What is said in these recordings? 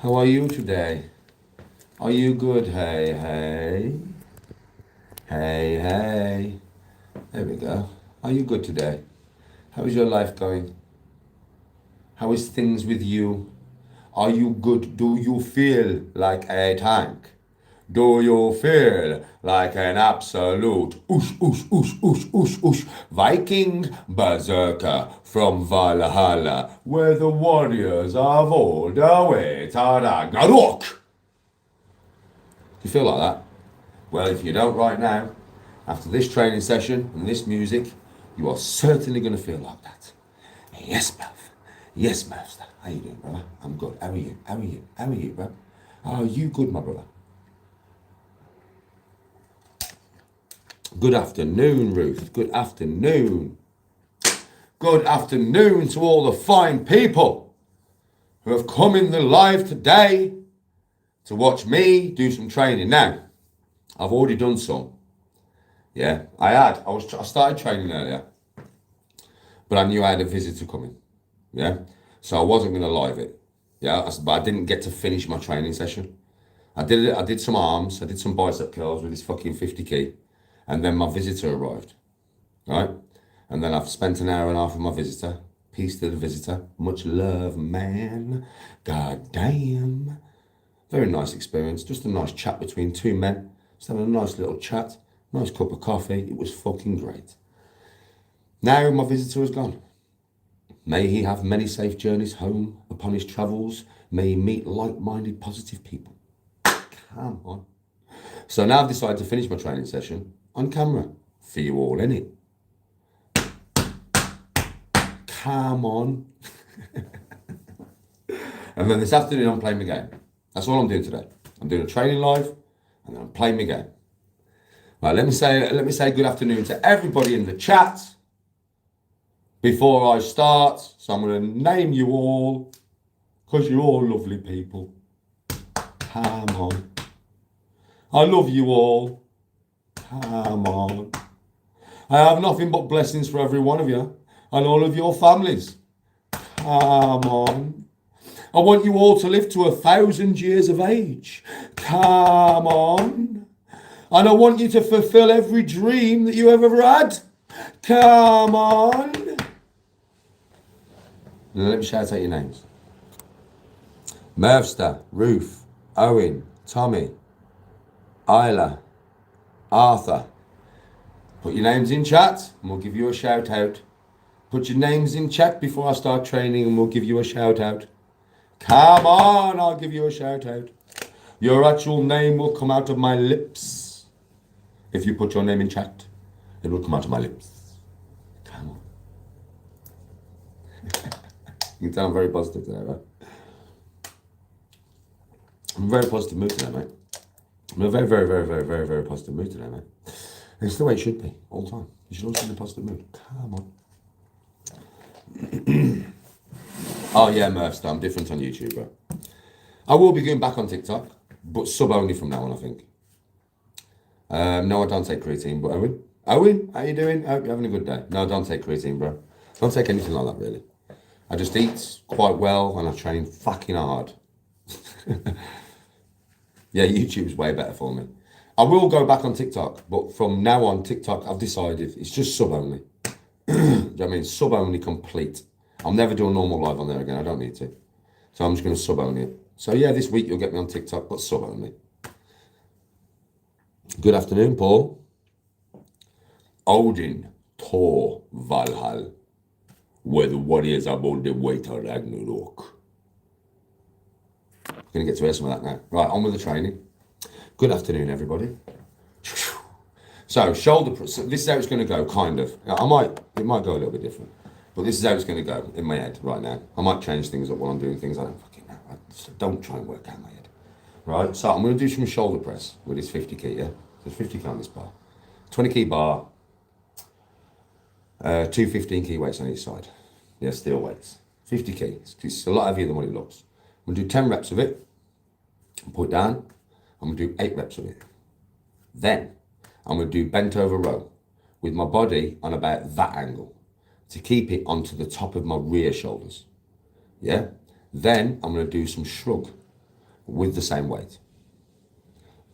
How are you today? Are you good? Hey, hey. Hey, hey. There we go. Are you good today? How is your life going? How is things with you? Are you good? Do you feel like a tank? Do you feel like an absolute Viking berserker from Valhalla, where the warriors of old await our Ragnarok? You feel like that? Well, if you don't right now, after this training session and this music, you are certainly going to feel like that. Yes, Murph. Yes, Murph. How you doing, brother? I'm good. How are you? How are you? How are you, bro? Are you good, my brother? Good afternoon, Ruth. Good afternoon. Good afternoon to all the fine people who have come in the live today to watch me do some training. Now, I've already done some. Yeah, I started training earlier, but I knew I had a visitor coming. Yeah, so I wasn't going to live it. Yeah, but I didn't get to finish my training session. I did it. I did some arms. I did some bicep curls with this fucking 50 key, and then my visitor arrived. Right, and then I've spent an hour and a half with my visitor. Peace to the visitor. Much love, man. God damn. Very nice experience. Just a nice chat between two men. Just having a nice little chat. Nice cup of coffee. It was fucking great. Now my visitor is gone. May he have many safe journeys home upon his travels. May he meet like-minded, positive people. Come on. So now I've decided to finish my training session on camera for you all, innit? Come on. And then this afternoon I'm playing my game. That's all I'm doing today. I'm doing a training live and then I'm playing my game. Right, let me say good afternoon to everybody in the chat before I start. So I'm going to name you all because you're all lovely people. Come on. I love you all. Come on. I have nothing but blessings for every one of you and all of your families. Come on. I want you all to live to 1,000 years of age. Come on. And I want you to fulfill every dream that you have ever had. Come on. Now let me shout out your names. Mervster, Ruth, Owen, Tommy, Isla, Arthur. Put your names in chat and we'll give you a shout out. Put your names in chat before I start training and we'll give you a shout out. Come on, I'll give you a shout out. Your actual name will come out of my lips. If you put your name in chat, it will come out of my lips. Come on. You can tell I'm very positive today, right? I'm in a very positive mood today, mate. I'm in a very, very, very, very, very, very positive mood today, mate. And it's the way it should be, all the time. You should always be in a positive mood. Come on. Oh yeah, Murphster, I'm different on YouTube, bro. I will be going back on TikTok, but sub only from now on, I think. No, I don't take creatine, but Owen? Owen, how you doing? I hope you're having a good day. No, I don't take creatine, bro. Don't take anything like that, really. I just eat quite well and I train fucking hard. Yeah, YouTube's way better for me. I will go back on TikTok, but from now on, TikTok, I've decided it's just sub only. Do you know what I mean? Sub only complete. I'll never do a normal live on there again. I don't need to. So I'm just going to sub only it. So yeah, this week you'll get me on TikTok, but sub only. Good afternoon, Paul. Odin, Thor, Valhalla, where the warriors are on the way to Ragnarok. I'm going to get to hear some of that now. Right, on with the training. Good afternoon, everybody. So shoulder press. This is how it's going to go, kind of. It might go a little bit different, but this is how it's going to go in my head right now. I might change things up while I'm doing things I don't fucking know. So don't try and work out my head. Right, so I'm going to do some shoulder press with this 50 key, yeah? So 50 key on this bar. 20 key bar. 2 15 key weights on each side. Yeah, steel weights. 50 key. It's a lot heavier than what it looks. I'm going to do 10 reps of it. Put it down. I'm going to do 8 reps of it. Then I'm going to do bent over row with my body on about that angle to keep it onto the top of my rear shoulders. Yeah? Then I'm going to do some shrug. with the same weight.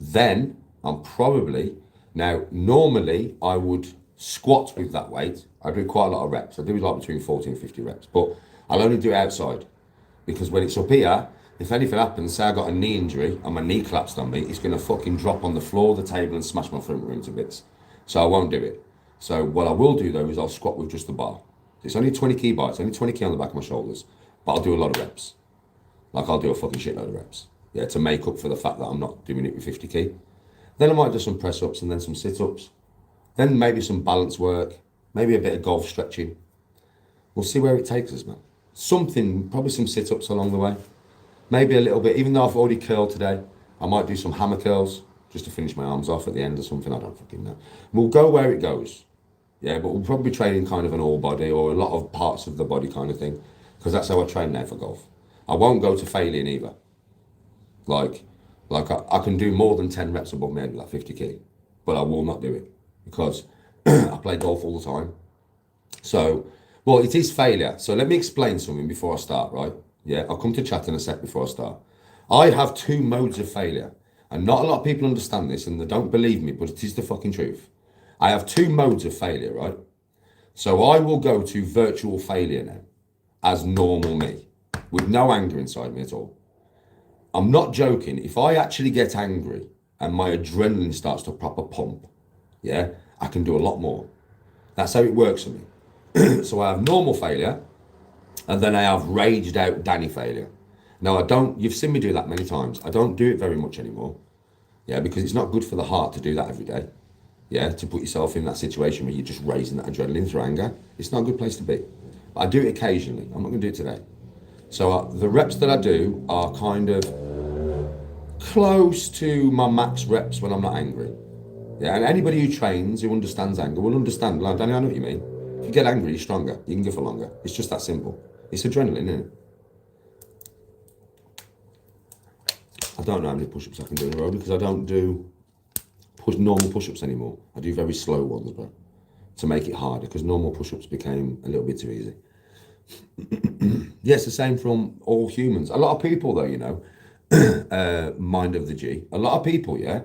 Then I'm probably, now normally I would squat with that weight. I do quite a lot of reps. I do like between 40 and 50 reps, but I'll only do it outside because when it's up here, if anything happens, say I got a knee injury and my knee collapsed on me, it's going to fucking drop on the floor of the table and smash my front room to bits. So I won't do it. So what I will do though is I'll squat with just the bar. It's only 20 key bar, it's only 20 key on the back of my shoulders, but I'll do a lot of reps. Like I'll do a fucking shitload of reps. Yeah, to make up for the fact that I'm not doing it with 50 key. Then I might do some press ups and then some sit ups. Then maybe some balance work, maybe a bit of golf stretching. We'll see where it takes us, man. Something, probably some sit ups along the way. Maybe a little bit, even though I've already curled today, I might do some hammer curls just to finish my arms off at the end or something. I don't fucking know. We'll go where it goes. Yeah, but we'll probably be training kind of an all body or a lot of parts of the body kind of thing, because that's how I train now for golf. I won't go to failure either. Like I can do more than 10 reps above my head with like 50 key, but I will not do it because I play golf all the time. So, well, it is failure. So let me explain something before I start, right? Yeah, I'll come to chat in a sec before I start. I have two modes of failure, and not a lot of people understand this and they don't believe me, but it is the fucking truth. I have two modes of failure, right? So I will go to virtual failure now as normal me with no anger inside me at all. I'm not joking. If I actually get angry and my adrenaline starts to proper pump, yeah, I can do a lot more. That's how it works for me. So I have normal failure, and then I have raged out Danny failure. Now you've seen me do that many times. I don't do it very much anymore. Yeah, because it's not good for the heart to do that every day. Yeah, to put yourself in that situation where you're just raising that adrenaline through anger. It's not a good place to be. But I do it occasionally. I'm not going to do it today. So the reps that I do are kind of close to my max reps when I'm not angry. Yeah, and anybody who trains, who understands anger, will understand. Like, Danny, I know what you mean. If you get angry, you're stronger. You can go for longer. It's just that simple. It's adrenaline, isn't it? I don't know how many push-ups I can do in a row because I don't do normal push-ups anymore. I do very slow ones, bro, to make it harder because normal push-ups became a little bit too easy. Yes, the same from all humans. A lot of people, though, you know, mind of the G. A lot of people, yeah,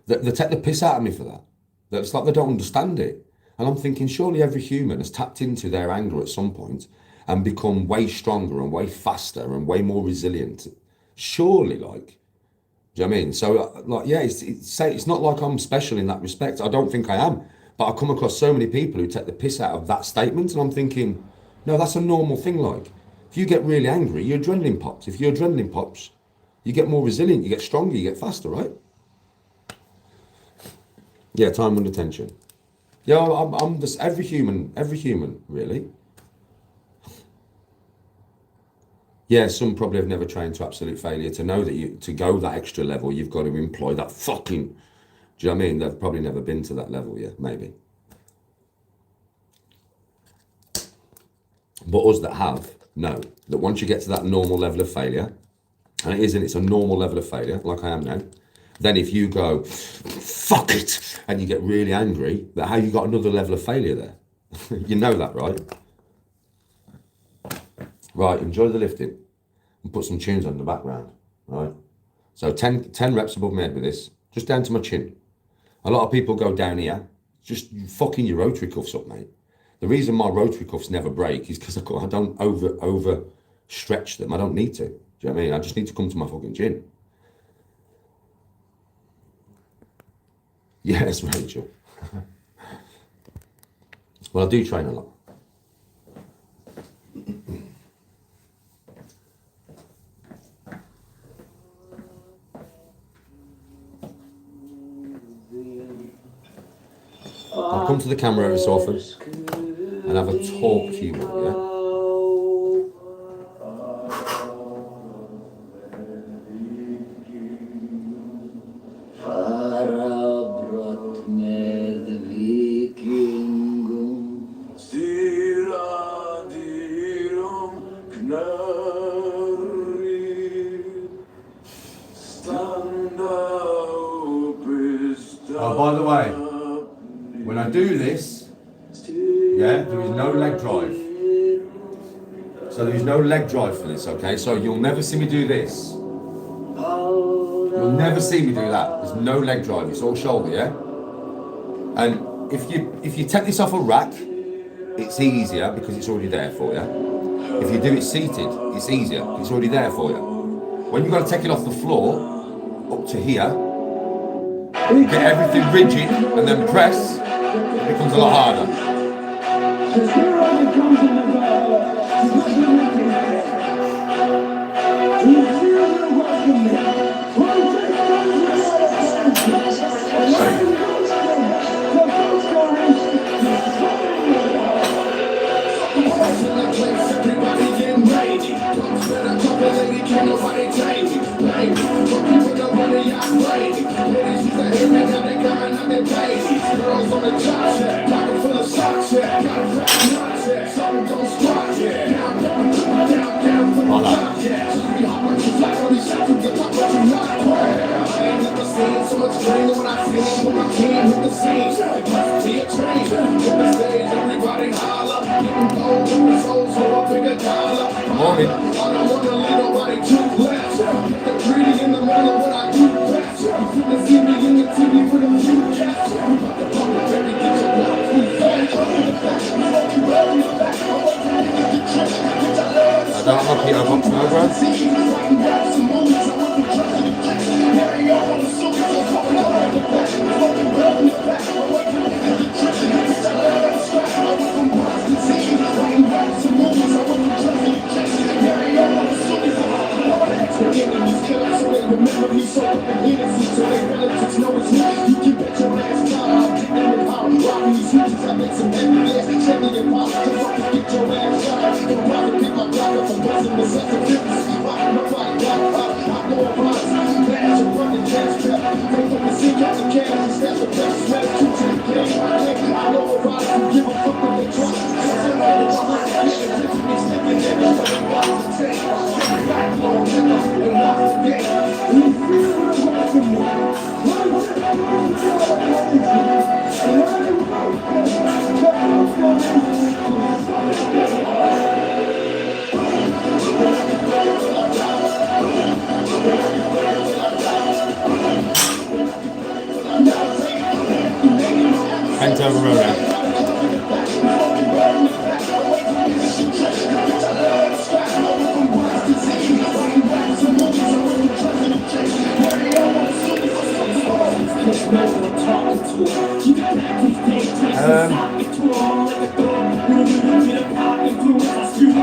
they take the piss out of me for that. It's like they don't understand it. And I'm thinking, surely every human has tapped into their anger at some point and become way stronger and way faster and way more resilient. Surely, like, do you know what I mean? So, like, yeah, it's not like I'm special in that respect. I don't think I am. But I come across so many people who take the piss out of that statement, and I'm thinking, no, that's a normal thing. Like, if you get really angry, your adrenaline pops. If your adrenaline pops, you get more resilient, you get stronger, you get faster, right? Yeah, time under tension. Yeah, I'm just every human, really. Yeah, some probably have never trained to absolute failure to know that to go that extra level, you've got to employ that fucking, do you know what I mean? They've probably never been to that level yet, maybe. But us that have, know that once you get to that normal level of failure, and it's a normal level of failure, like I am now, then if you go, fuck it, and you get really angry, that how you got another level of failure there. You know that, right? Right, enjoy the lifting and put some tunes on the background, right? So 10 reps above my head with this, just down to my chin. A lot of people go down here, just fucking your rotary cuffs up, mate. The reason my rotary cuffs never break is because I don't over stretch them. I don't need to. Do you know what I mean? I just need to come to my fucking chin. Yes, Rachel. Well, I do train a lot. I'll come to the camera every so often and have a talk to you all, yeah? Oh, by the way, when I do this, yeah, there is no leg drive. So there is no leg drive for this, okay? So you'll never see me do this. You'll never see me do that. There's no leg drive. It's all shoulder, yeah? And if you take this off a rack, it's easier because it's already there for you. If you do it seated, it's easier. It's already there for you. When you've got to take it off the floor, up to here, get everything rigid and then press, it becomes a lot harder.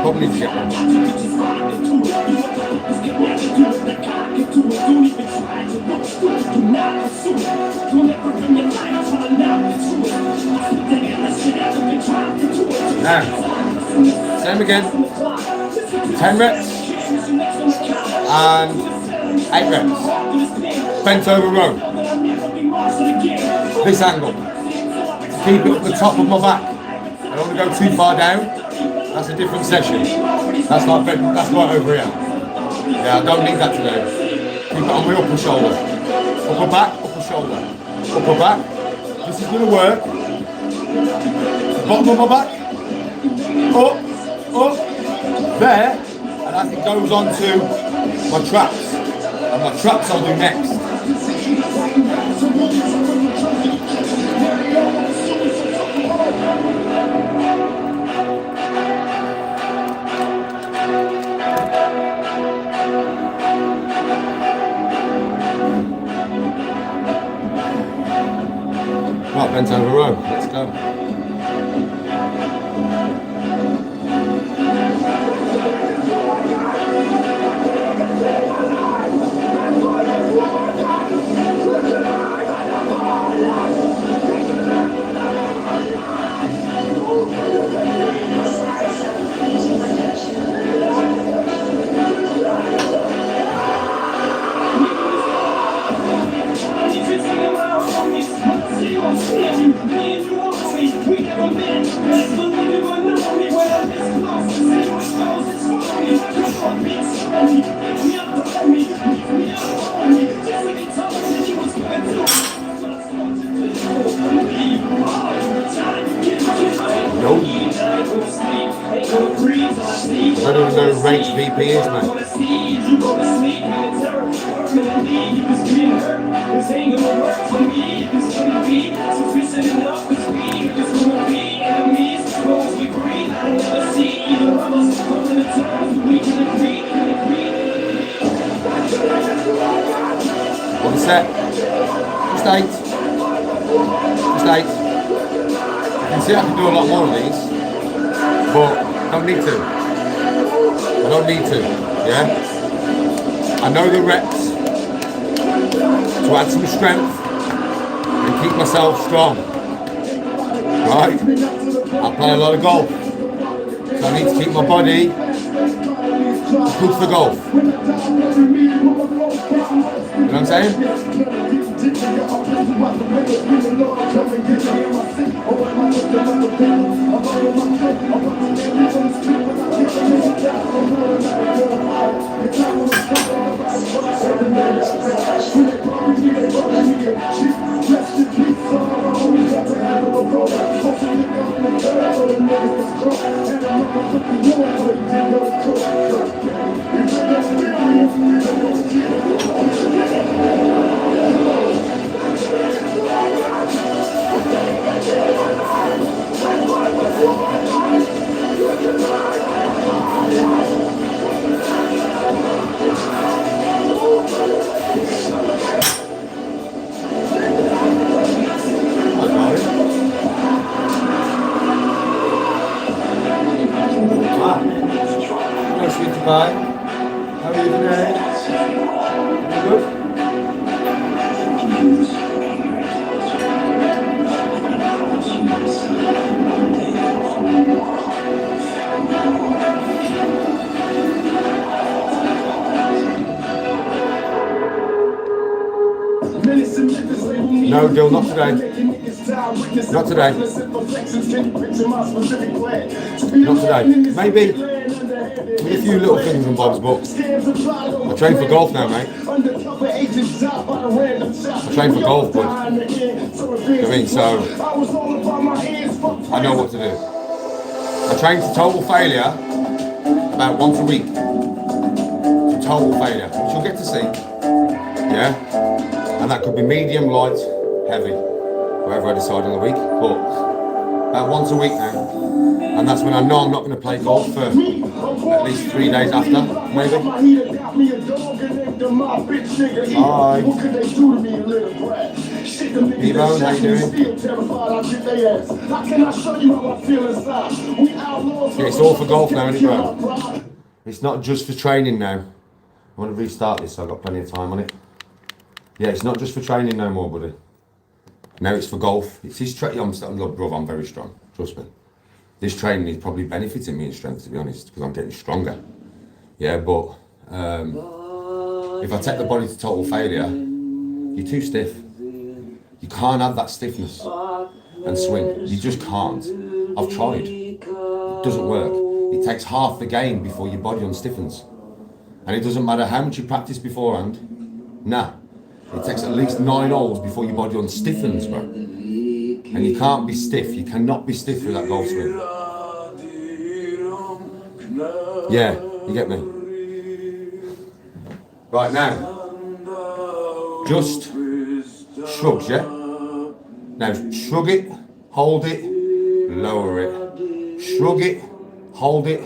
Probably get one. Now, same again. 10 reps and 8 reps. Bent over row. This angle. Keep it at the top of my back. I don't want to go too far down. That's a different session. That's right over here. Yeah, I don't need that today. Keep it on my upper shoulder. Upper back, upper shoulder. Upper back. This is going to work. Bottom of my back. Up, there. And as it goes on to my traps. And my traps I'll do next. Right, bent over row. Let's go. I don't even know who range VP is, man. One set. Just 8. Just 8. You can see I can do a lot more of these, but I don't need to. I don't need to, yeah? I know the reps to add some strength and keep myself strong, right? I play a lot of golf, so I need to keep my body good for golf. You know what I'm saying? Hi, how are you today? You good? No, Dill, not today. Not today. Not today. Maybe a few little things and bobs, but I train for golf now, mate. I train for golf, but I mean, so I know what to do. I train to total failure about once a week. To total failure, which you'll get to see. Yeah? And that could be medium, light, heavy, wherever I decide on the week. But about once a week now. And that's when I know I'm not going to play golf for at least 3 days after, maybe. Hi. Evo, how you doing? Yeah, it's all for golf now, isn't it, bro? It's not just for training now. I want to restart this, so I've got plenty of time on it. Yeah, it's not just for training no more, buddy. Now it's for golf. It's his training. Look, brother, I'm very strong. Trust me. This training is probably benefiting me in strength, to be honest, because I'm getting stronger. Yeah, but if I take the body to total failure, you're too stiff. You can't have that stiffness and swing. You just can't. I've tried. It doesn't work. It takes half the game before your body unstiffens. And it doesn't matter how much you practice beforehand. Nah. It takes at least 9 holes before your body unstiffens, bro. And you can't be stiff. You cannot be stiff with that golf swing. Yeah, you get me? Right now, just shrugs, yeah? Now shrug it, hold it, lower it. Shrug it, hold it,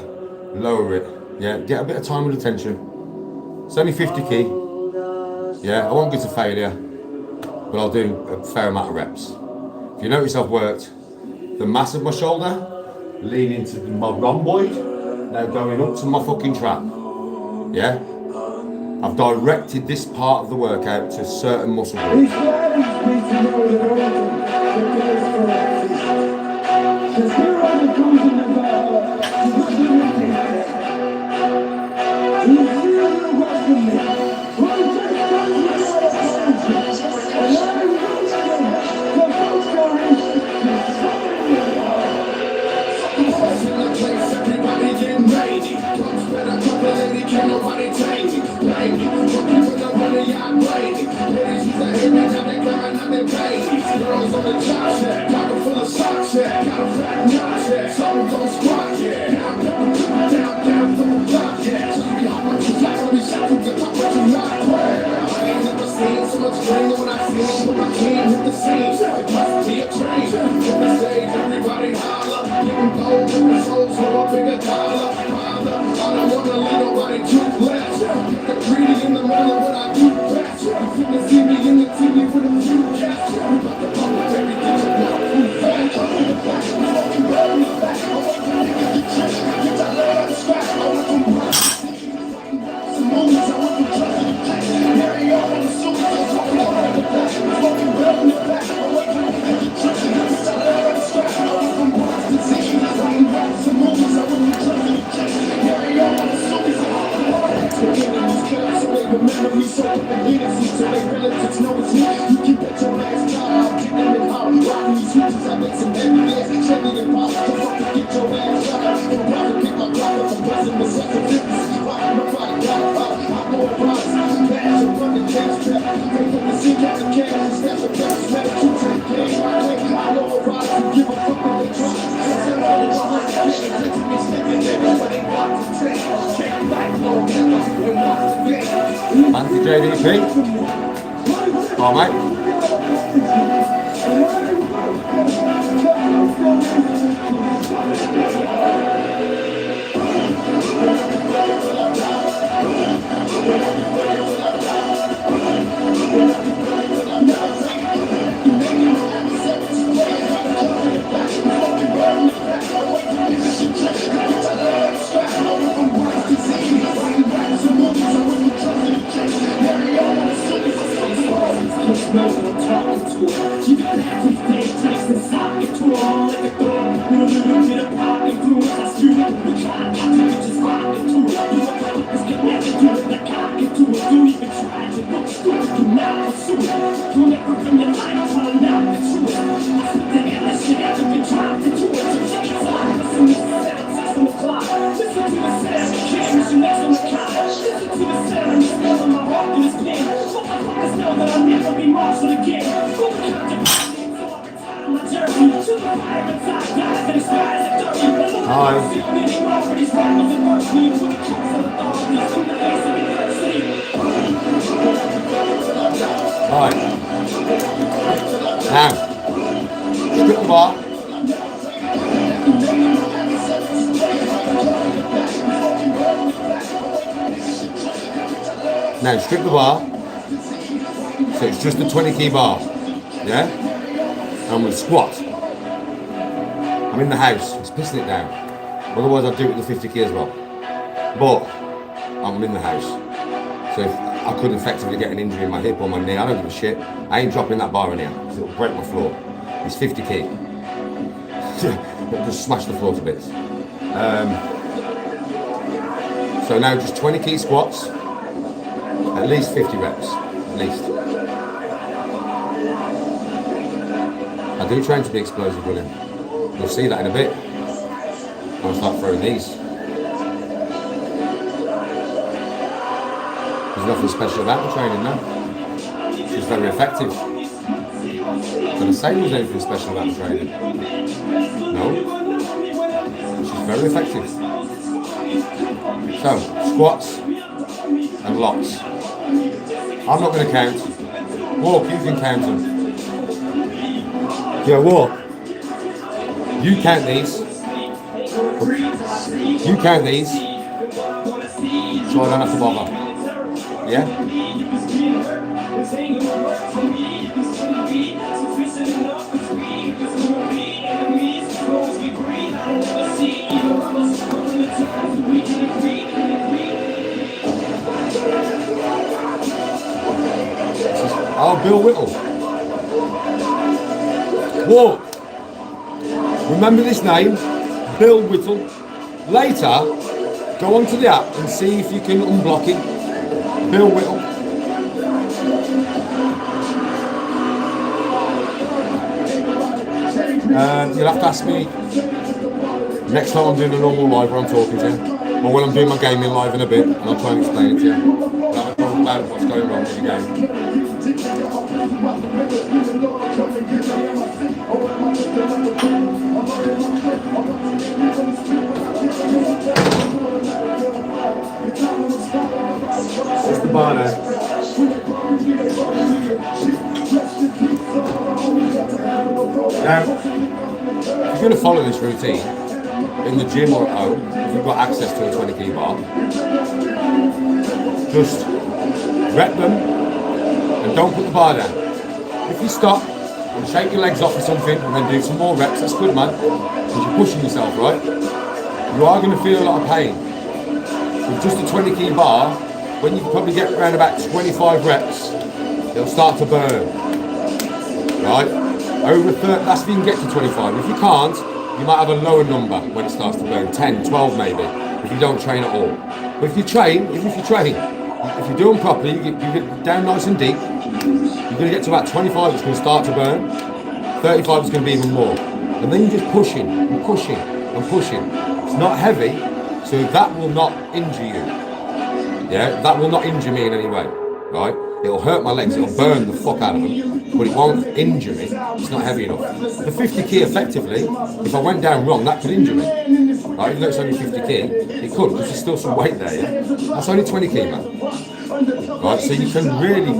lower it. Yeah, get a bit of time and attention. It's only 50 key. Yeah, I won't go to failure, but I'll do a fair amount of reps. If you notice, I've worked the mass of my shoulder, lean into my rhomboid, now going up to my fucking trap. Yeah? I've directed this part of the workout to certain muscle groups. figure dollar. I don't wanna let nobody too less. Get greedy in the morning when I do best. You finna see me in the TV with a few cats. We about to pop up everything so now too fast. Smoking blood in the back. I want to niggas to check. Get that lead on the scratch. I went from some moments. I went from trust to the check. Carry on the suit. Smoking blood in the back. Smoking blood in the back. I went from niggas to check. Get that lead on the scratch. I went from Bronx to Zane. Some moments. I went from trust to the check. Carry on the suit. So they remember me so at the beginning, so they relatives know it's me. You keep that your last time, get them in hard. Rocking these switches, I make some heavy ass. Chevy and pop, cause I can get your ass shot. I'm about to pick my block up, I'm buzzing the second fitness. Nobody got pop, I know it runs. Bags and run the cash trap. Take from the seat, got the cash, snap the cash, snap two to the game. I know it runs, you give a fuck when they drop. Send all the behind the shit, to me slipping there, but they got to take. Check back, no never, and watch the game. Anti-JDP. Oh, mate. Now strip the bar, so it's just the 20 key bar, yeah? I'm going to squat. I'm in the house, it's pissing it down. Otherwise I'd do it with the 50 key as well. But I'm in the house. So if I could effectively get an injury in my hip or my knee, I don't give a shit. I ain't dropping that bar in here, because it'll break my floor. It's 50 key. Just smash the floor to bits. So now just 20 key squats. At least 50 reps, at least. I do train to be explosive, William. You'll see that in a bit. I'll start throwing these. There's nothing special about the training, no. It's just very effective. Did I say there was anything special about the training? No. It's just very effective. So, squats and locks. I'm not going to count. Walk, you can count them. Yeah, walk. You count these. You count these. So I don't have to bother. Yeah? Oh, Bill Whittle. Walk. Remember this name, Bill Whittle. Later, go onto the app and see if you can unblock it. Bill Whittle. You'll have to ask me next time I'm doing a normal live where I'm talking to you. Or when I'm doing my gaming live in a bit, and I'll try and explain it to you. I'll have a talk about what's going on with the game. Just the bar now. Now, if you're going to follow this routine, in the gym or at home, if you've got access to a 20 key bar, just rep them and don't put the bar down. If you stop and shake your legs off or something and then do some more reps, that's good, man, because you're pushing yourself, right? You are going to feel a lot of pain. With just a 20 key bar, when you probably get around about 25 reps, it'll start to burn, right? Over 30, that's if you can get to 25. If you can't, you might have a lower number when it starts to burn, 10, 12 maybe, if you don't train at all. But if you train, even if you train, if you do them properly, you get down nice and deep, you're going to get to about 25, it's going to start to burn. 35 is going to be even more. And then you're just pushing and pushing and pushing. It's not heavy, so that will not injure you. Yeah, that will not injure me in any way, right? It'll hurt my legs, it'll burn the fuck out of them, but it won't injure me. It's not heavy enough. The 50 key effectively, if I went down wrong, that could injure me. Right, even though it's only 50 key, it could, because there's still some weight there, yeah? That's only 20 key, man. Right, so you can really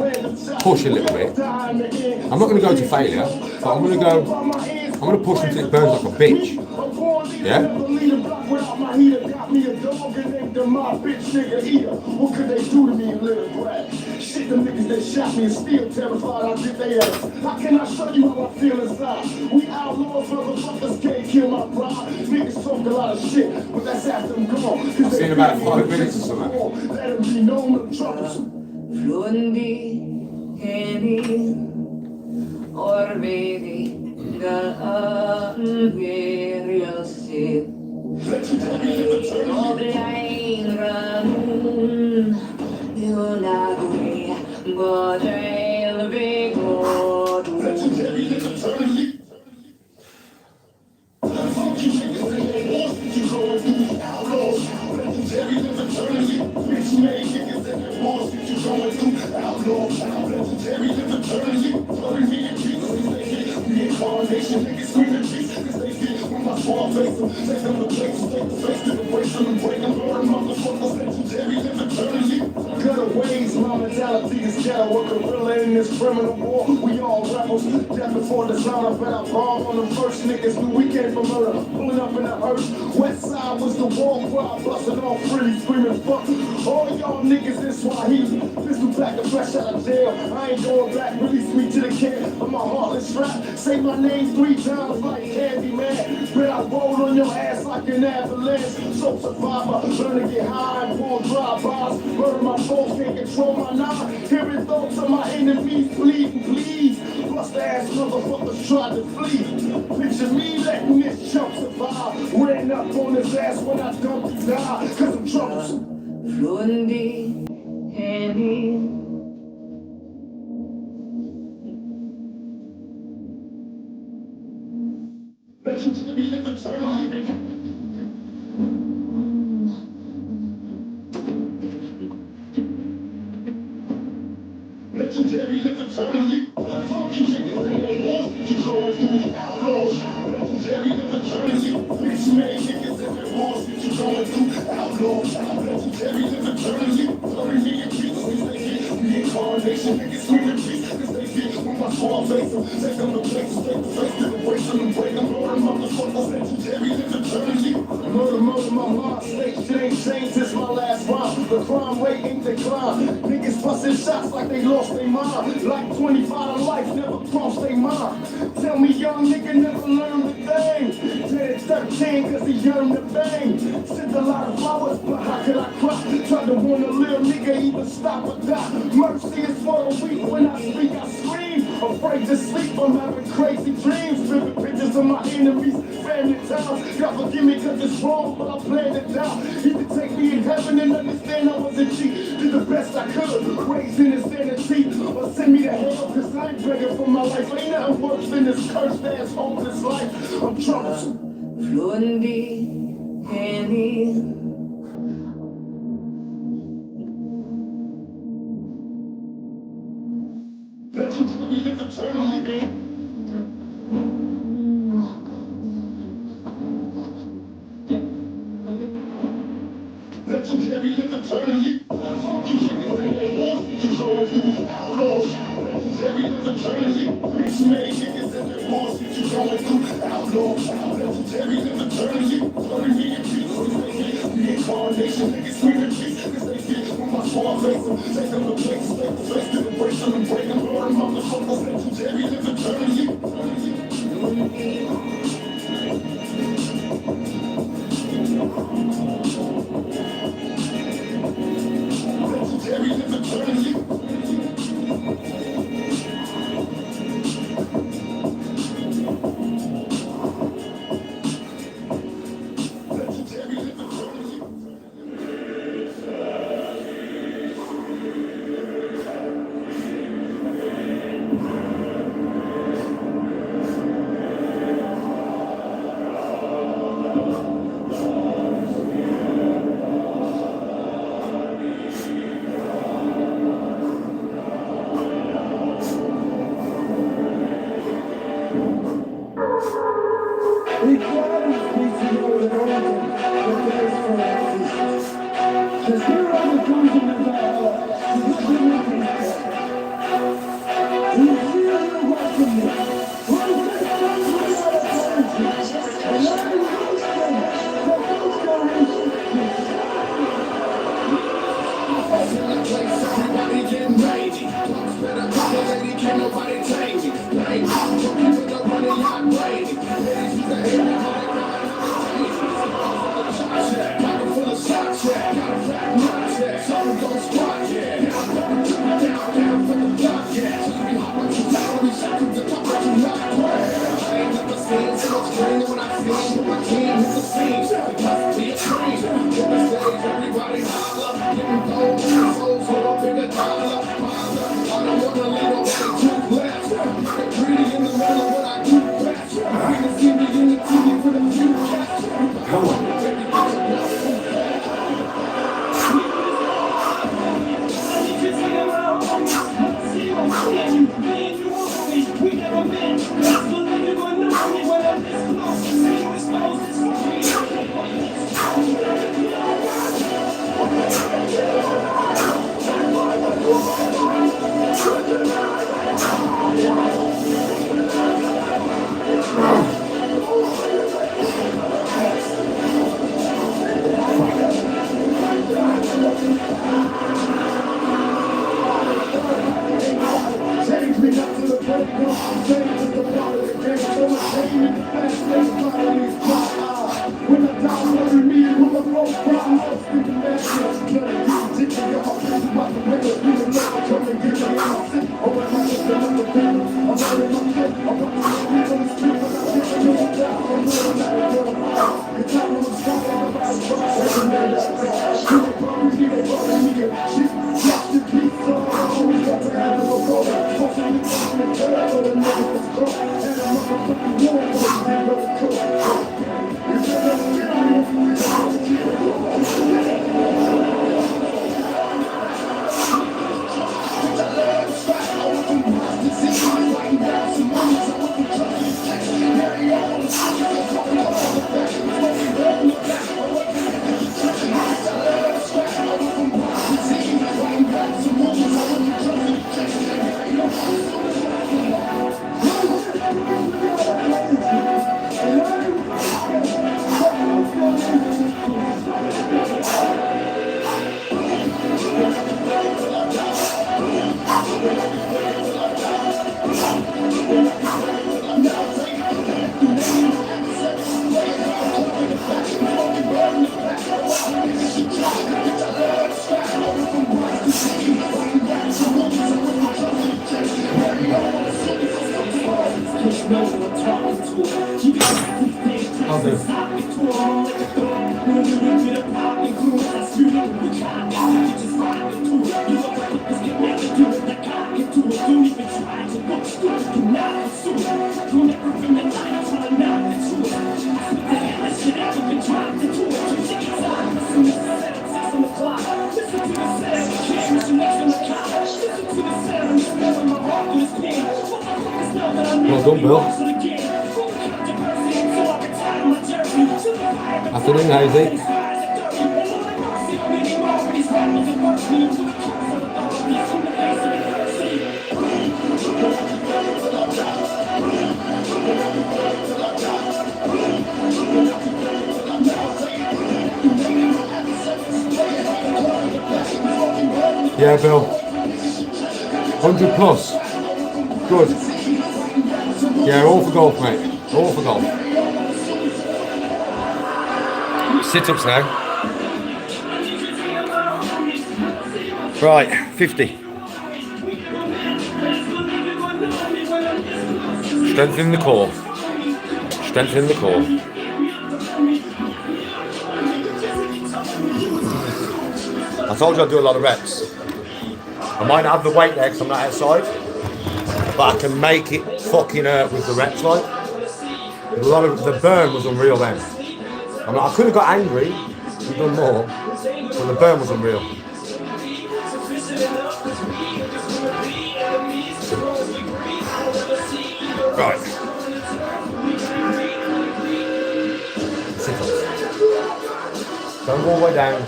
push a little bit. I'm not going to go to failure, but I'm going to push until it burns like a bitch. Yeah? What could they do to me, little brat? Shit, them niggas that shot me and still terrified I did they ass. How can I show you how I feel inside? We outlaws, motherfuckers can't kill my pride. Niggas talk a lot of shit, but that's after them gone. I've seen about 5 minutes or something. Let them be known to troubles. Flundi, Kenny, or baby, my mentality is ghetto, a gorilla in this criminal war. We all rebels, death before the sound. I bet I bomb on the first niggas knew we came from murder. Pulling up in the hearse, west side was the war cry, busting off really screaming fuck. All y'all niggas in Swahili, pistol back and fresh out of jail. I ain't going back, release me to the camp of my heartless rap. Say my name 3 times like Candy Man. Bet I roll on your ass like an avalanche. So survivor, learn to get high and pull drive-bys. Murder my folks, can't control my nine. Hearing thoughts of my enemies, please, please. Bust ass motherfuckers tried to flee. Picture me letting this chump survive. Ran up on his ass when I dumped his die. Cause I'm troublesome. Flundi, Henny. Legendary, live eternally. You going through outlaws. Legendary, live eternally. Bitch made niggas in their wars. You going through outlaws. Legendary, live eternally. Glory me and peace. Reincarnation, niggas screaming peace. Cause they get when my squad face them. Take them to places, take the face to the waste them and break them. Lord, motherfuckers, legendary, live eternally. Murder, my mind state change since my last rhyme. The crime rate ain't decline. Niggas busting shots like they lost their mind. Like 25 to life, never crossed their mind. Tell me young nigga never learned a thing. Dead at 13 cause he yearned to bang. Sent a lot of flowers, but how could I cry? Tried to warn a little nigga even stop or die. Mercy is for the weak, when I speak I scream. Afraid to sleep, I'm having crazy dreams. Vivid pictures of my enemies, family towns. God forgive me cause it's wrong, but I planned it down. He could take me in heaven and understand I was a cheat. Did the best I could, raising insanity. Or send me to hell cause I ain't begging for my life. Ain't nothing worse than this cursed ass hopeless life. I'm troublesome. Flundi, Henny. Legendary, live eternally. Legendary, live eternally. You going through outlaws. Legendary, live eternally. Bitch made niggas in their wars. You going through outlaws. Legendary, live eternally. Well done, Bill. Afternoon, Isaac. Yeah, Bill. 100 plus. Good. Yeah, all for golf, mate. All for golf. Sit-ups now. Right, 50. Strengthening the core. Strengthening the core. I told you I'd do a lot of reps. I might not have the weight there because I'm not outside, but I can make it fucking hurt with the reps, like. A lot of the burn was unreal then. I could have got angry and done more, but the burn was unreal. Right. Sit-ups. Don't go all the way down.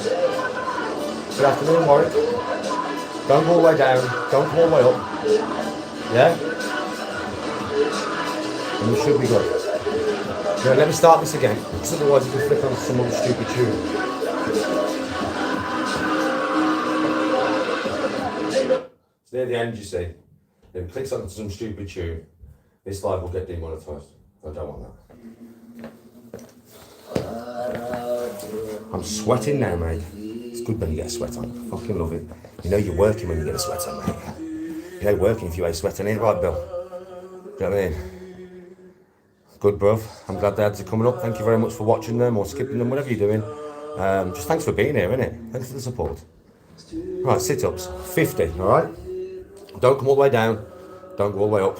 Good afternoon, Warwick. Don't go all the way down. Don't go all the way up. Yeah? And you should be good. Now, let me start this again, because otherwise you can flick on some other stupid tune. It's near the end, you see. If it clicks on some stupid tune, this live will get demonetized. I don't want that. I'm sweating now, mate. It's good when you get a sweat on. I fucking love it. You know you're working when you get a sweat on, mate. You ain't working if you ain't sweating, ain't right, Bill? Do you know what I mean? Good, bruv. I'm glad the ads are coming up. Thank you very much for watching them or skipping them, whatever you're doing. Just thanks for being here, innit? Thanks for the support. Right, sit-ups. 50, alright? Don't come all the way down. Don't go all the way up.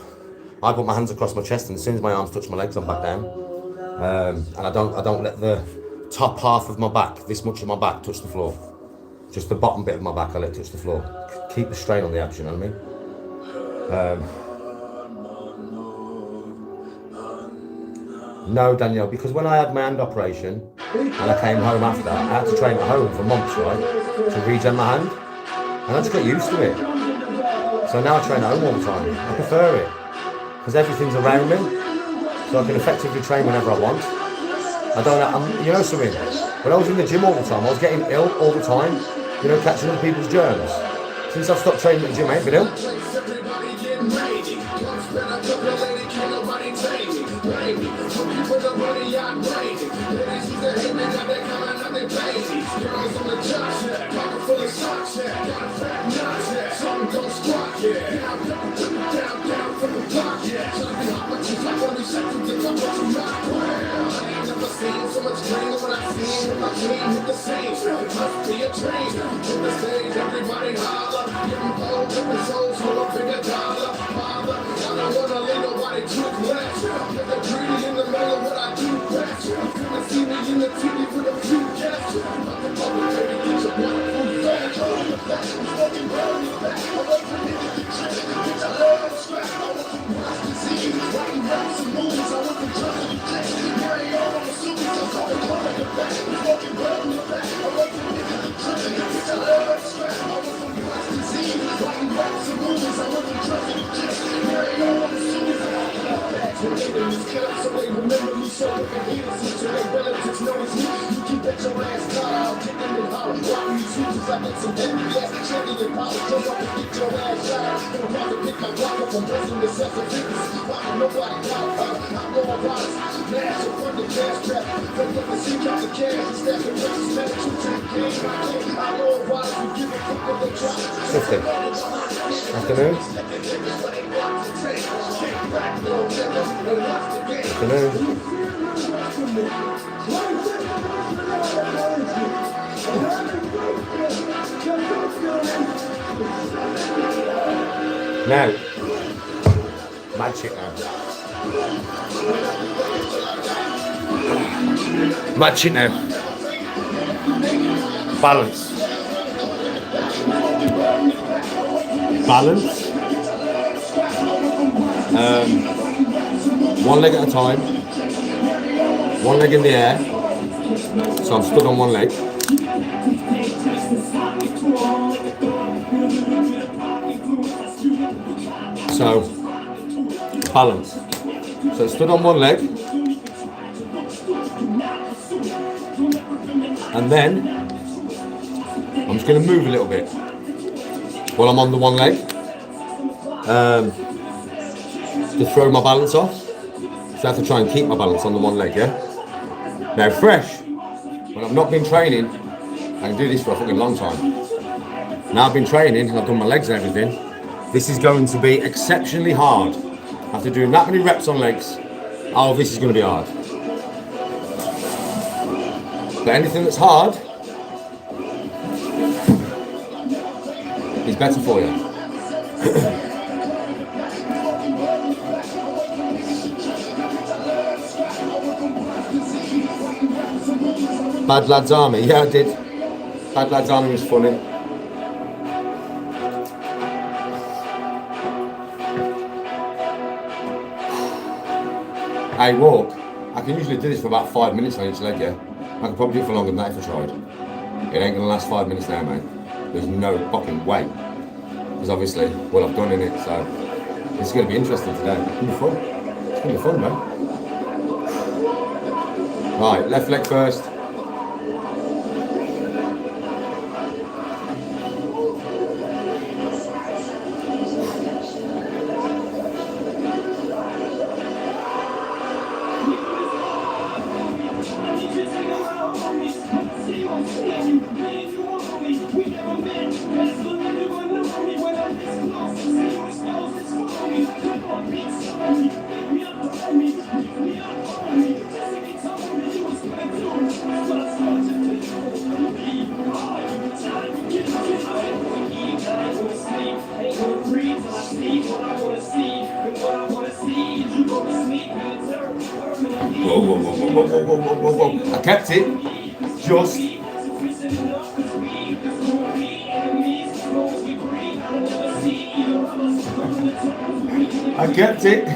I put my hands across my chest, and as soon as my arms touch my legs, I'm back down. And I don't let the top half of my back, this much of my back, touch the floor. Just the bottom bit of my back, I let it touch the floor. Keep the strain on the abs, you know what I mean? No, Danielle, because when I had my hand operation and I came home after, I had to train at home for months, right, to regen my hand. And I just got used to it. So now I train at home all the time. I prefer it. Because everything's around me. So I can effectively train whenever I want. You know something? When I was in the gym all the time, I was getting ill all the time. You know, catching other people's germs. Since I've stopped training at the gym, I ain't been ill. So much pain when I see him, my team hit the same. It must be a train. On the stage, everybody holler. Give them all different souls for a bigger dollar. Father, I don't wanna let nobody took less. Get the greedy in the middle of what I do best. You couldn't see me in the TV with a few guests. I'm the public, baby, get your one food fast. I'm fucking round your back. I'm like, I love the strap. I want to watch the scenes. Writing raps and movies. I want to trust the text. Carry on the suit. I'm fucking round your back. I'm like, I love the strap. I want to watch the scenes. Writing raps and movies. I want to trust the text. Carry on the suit. So they remember me so they can hear us so their relatives know it's me. You keep at your ass down, I'll kick them in hollow. Rock these switches, I get some NBS, checking your power. Jump up and get your ass shot. I'm about to pick my block up, I'm pressing the self of fitness. Why nobody out, I'm going rise. Mash up on the cash trap. Don't let me see out the cash. It's that the rest is better to take game. I know why you give a fuck what they try. 50. Afternoon. Now, mad shit now. Mad shit now. Balance. Balance. One leg at a time. One leg in the air. So I'm stood on one leg. So, balance. So stood on one leg. And then, I'm just going to move a little bit. while I'm on the one leg, to throw my balance off. So I have to try and keep my balance on the one leg, yeah? Now fresh, when I've not been training, I can do this for a fucking long time. Now I've been training and I've done my legs and everything, this is going to be exceptionally hard. After doing that many reps on legs, oh, this is going to be hard. But anything that's hard is better for you. Bad Lads Army, yeah I did. Bad Lads Army was funny. I walk. I can usually do this for about 5 minutes on each leg, yeah? I can probably do it for longer than that if I tried. It ain't gonna last 5 minutes now, mate. There's no fucking way. Because obviously, what I've done in it, so it's gonna be interesting today. It's gonna be fun. It's gonna be fun, man. Right, left leg first. Whoa. I kept it. Just. I kept it.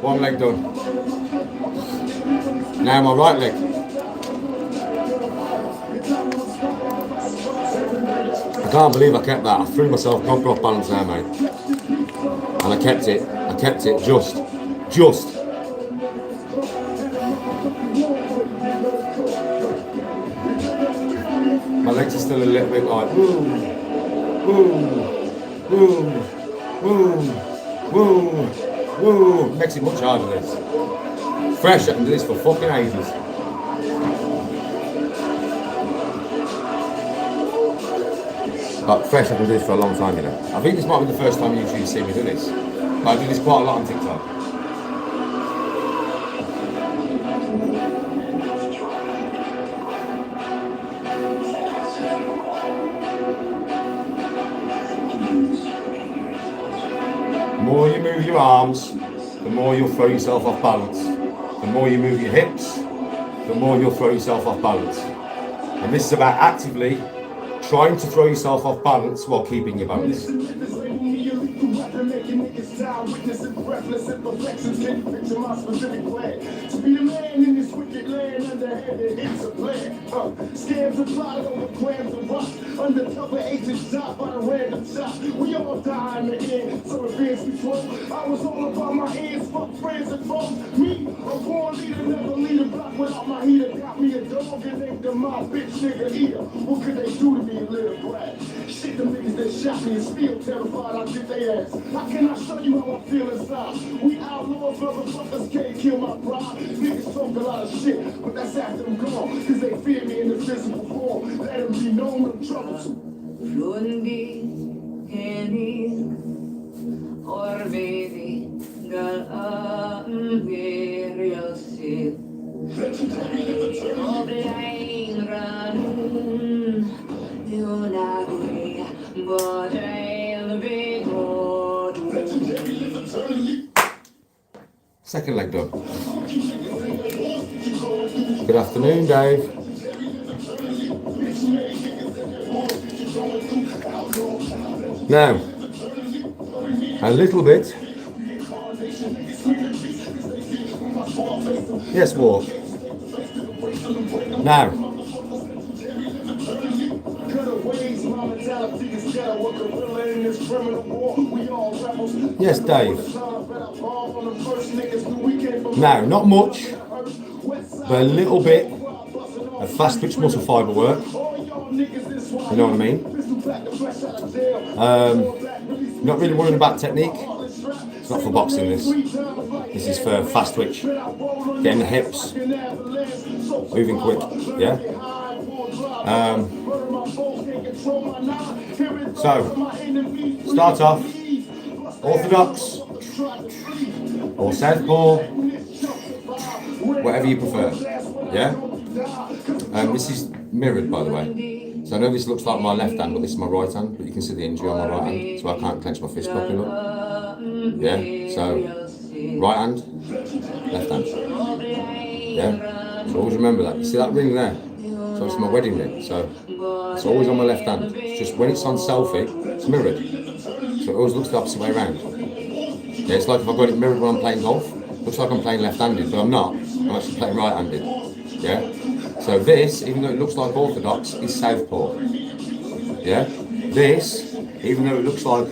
One leg done. Now my right leg. I can't believe I kept that. I threw myself proper off balance now, mate. And I kept it. Just. My legs are still a little bit like, woo. Makes it much harder, this. Fresh, I can do this for fucking ages. But fresh, I can do this for a long time, you know. I think this might be the first time you actually see me do this. But I do this quite a lot on TikTok. The more you move your arms, the more you'll throw yourself off balance. The more you move your hips, the more you'll throw yourself off balance. And this is about actively trying to throw yourself off balance while keeping your balance. Scams and plotted over grams of rock. Undercover agents shot by a random shot. We all die in the end, so advance control. I was all about my ends, fuck friends and foes. Me, a born leader, never lead a block without my heater. Got me a dog and named them my bitch nigga eater. What could they do to me, little brat? Shit, them niggas that shot me and still terrified I get their ass. How can I show you how I feel inside? We outlaws, motherfuckers can't kill my pride. Niggas talk a lot of shit, but that's after them gone. Cause they fear me in the physical form. Let them be known with troubles. Lundi, Kenny, Orbedi, Galan, Viriosit, Oblain, Ranun, Yunagui, Bodail, Bigod. Second leg done. Good afternoon, Dave. Now, a little bit. Yes, walk. Now. Yes, Dave. Now, not much, but a little bit of fast twitch muscle fibre work. You know what I mean? Not really worrying about technique. It's not for boxing, this. This is for fast twitch. Getting the hips, moving quick, yeah? So, start off, orthodox, or southpaw, whatever you prefer, yeah? This is mirrored, by the way. So I know this looks like my left hand, but this is my right hand, but you can see the injury on my right hand, so I can't clench my fist properly, look. Yeah, so right hand, left hand. Yeah, so always remember that. You see that ring there? So it's my wedding ring, so it's always on my left hand. It's just when it's on selfie, it's mirrored. So it always looks the opposite way around. Yeah, it's like if I've got it mirrored when I'm playing golf. Looks like I'm playing left-handed, but I'm not. I'm actually playing right-handed. Yeah? So this, even though it looks like orthodox, is southpaw. Yeah? This, even though it looks like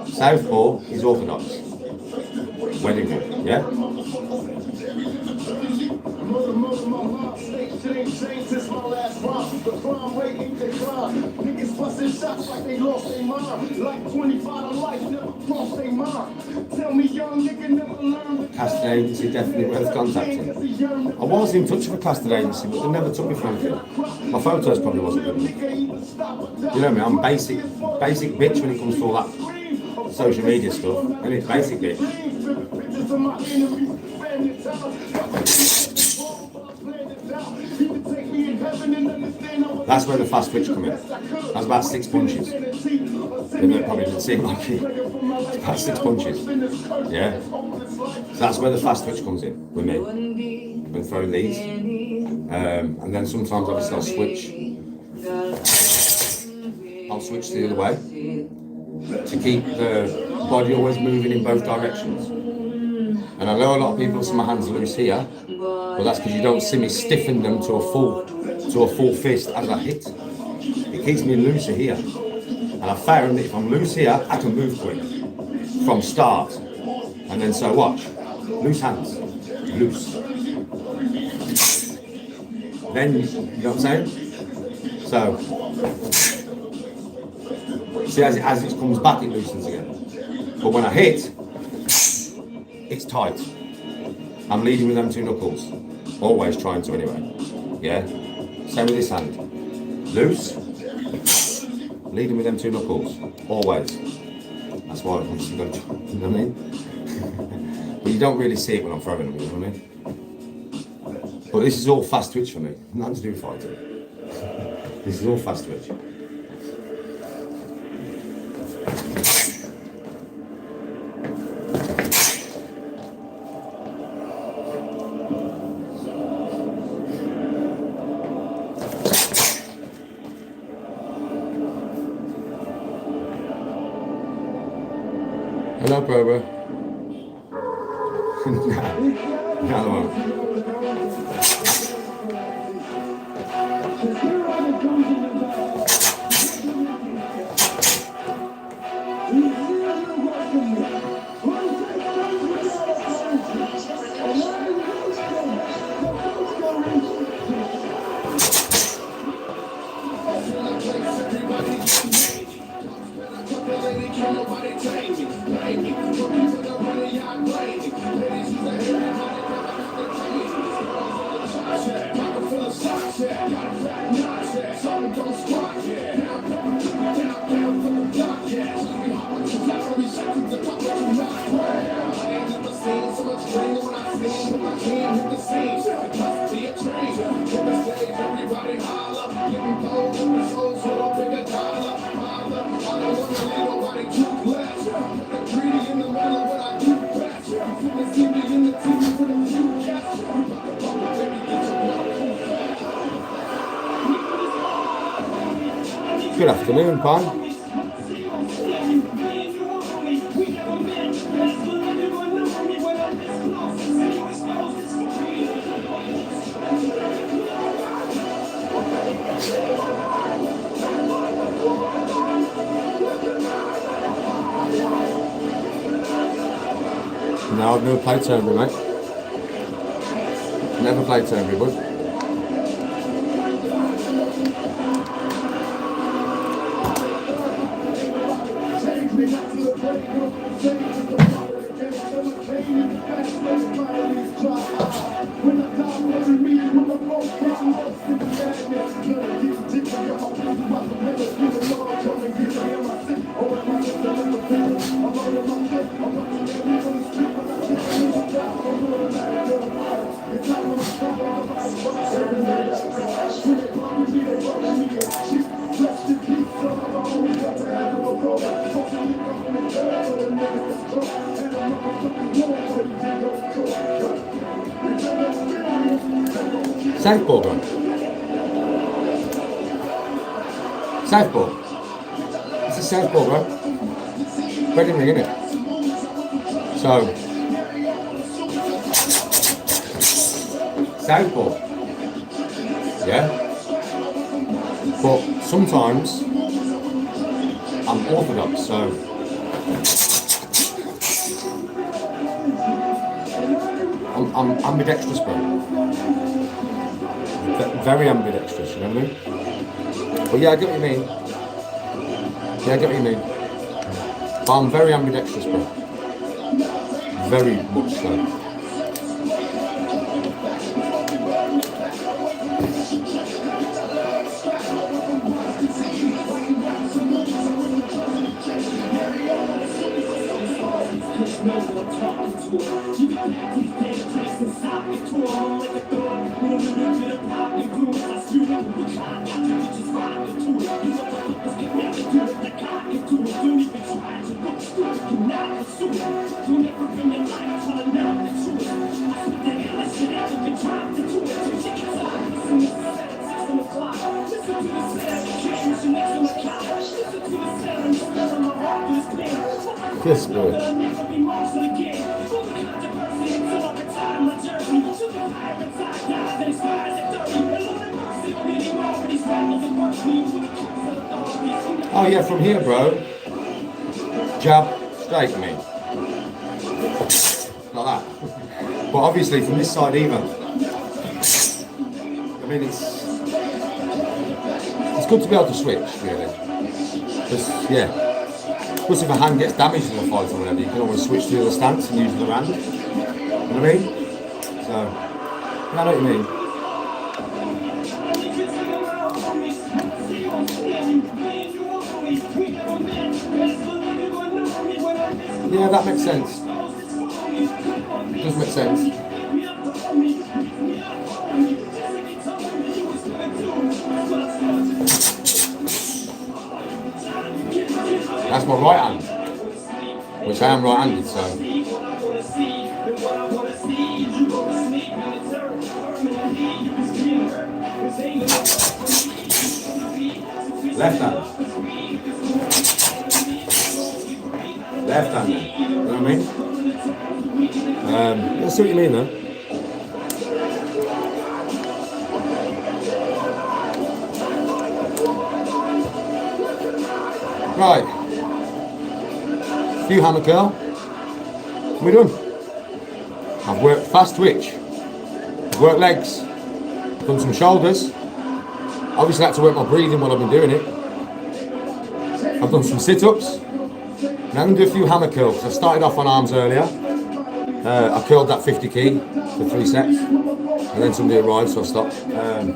southpaw, is orthodox. Wedding ring. Yeah? Casted agency definitely worth contacting. I was in touch with a casted agency, but they never took me for anything. My photos probably wasn't good enough. You know me, I'm basic bitch when it comes to all that social media stuff. And it's basic bitch. That's where the fast twitch come in. That's about 6 punches. Even though it probably didn't seem like it. It's about 6 punches. Yeah? So that's where the fast twitch comes in with me. And throwing these. And then sometimes obviously I'll switch the other way to keep the body always moving in both directions. And I know a lot of people see my hands loose here, but that's because you don't see me stiffen them to a full fist as I hit. It keeps me looser here. And I found that if I'm loose here, I can move quick from start. And then so watch. Loose hands. Loose. Then, you know what I'm saying? So, see as it comes back, it loosens again. But when I hit, it's tight. I'm leading with them 2 knuckles. Always trying to anyway. Yeah? Same with this hand. Loose. Leading with them 2 knuckles. Always. That's why I'm just going to, you know what I mean? But you don't really see it when I'm throwing them, you know what I mean? But this is all fast twitch for me. Nothing to do with fighting. This is all fast twitch. Hello, Barbara. Another one. Good afternoon, Pine. No, I've never played Turnberry, mate. Never played Turnberry, bud. Southpaw, bro. Southpaw. It's a Southpaw, bro. Wedding ring, innit? So, Southpaw. Yeah? But sometimes I'm orthodox, so I'm ambidextrous, bro. Very ambidextrous, you know what I mean? But yeah, I get what you mean. Yeah, I get what you mean. But I'm very ambidextrous, bro. Very much so. Yes, bro. Oh yeah, from here, bro. Jab, straight me. Like that. But obviously from this side either. I mean, it's good to be able to switch, really. Because, yeah. Plus if a hand gets damaged in a fight or whatever, you can always switch to the other stance and use the other hand. You know what I mean? So, I know what you mean. Yeah, that makes sense. It does make sense. That's my right hand, which I am right-handed, so. Left hand. Left hand, you know what I mean? I see what you mean, though. Right. Few hammer curl. We're done. I've worked fast twitch. I've worked legs. Done some shoulders. Obviously had to work my breathing while I've been doing it. I've done some sit-ups. Now I'm going to do a few hammer curls. I started off on arms earlier. I curled that 50 key for 3 sets. And then somebody arrived, so I stopped. So I'm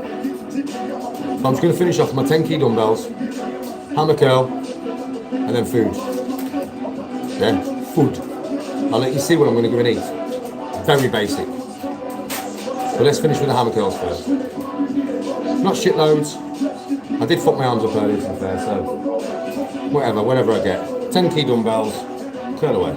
just going to finish off my 10 key dumbbells. Hammer curl. And then food. Yeah, food. I'll let you see what I'm going to go and eat. Very basic. But let's finish with the hammer curls first. Not shitloads. I did fuck my arms up earlier, to be fair, so whatever I get. 10 key dumbbells, curl away.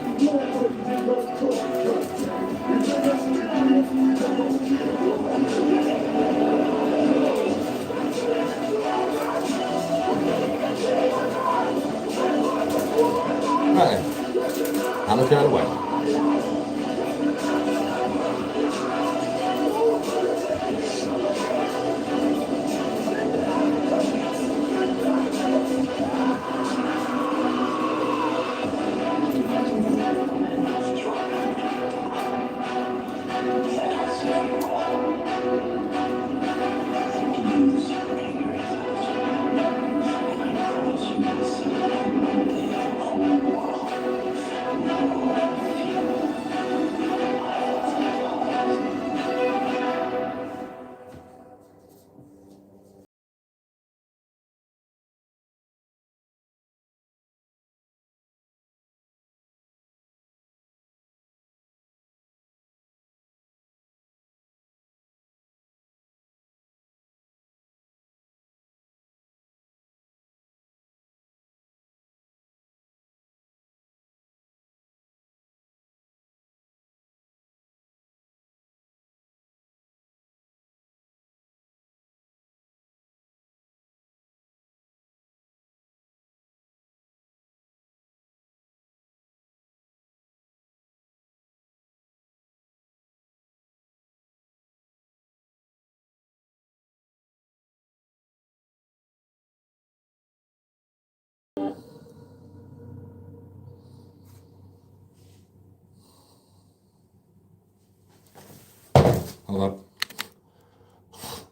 like that.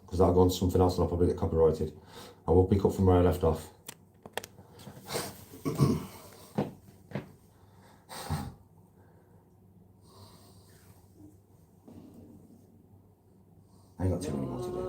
Because I'll go on to something else and I'll probably get copyrighted. I will pick up from where I left off. I ain't got too many more to do.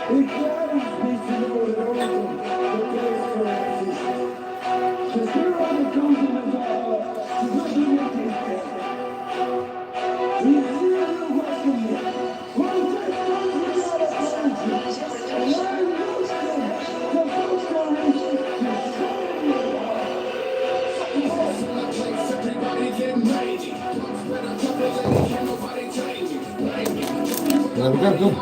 It gladdens me to know that all of them, the place collapses. Cause here are the comes in the Valhalla to resurrect his dead. He's here to welcome me. One day, without apology. And I loose them, the folks are rich, the There we go, done.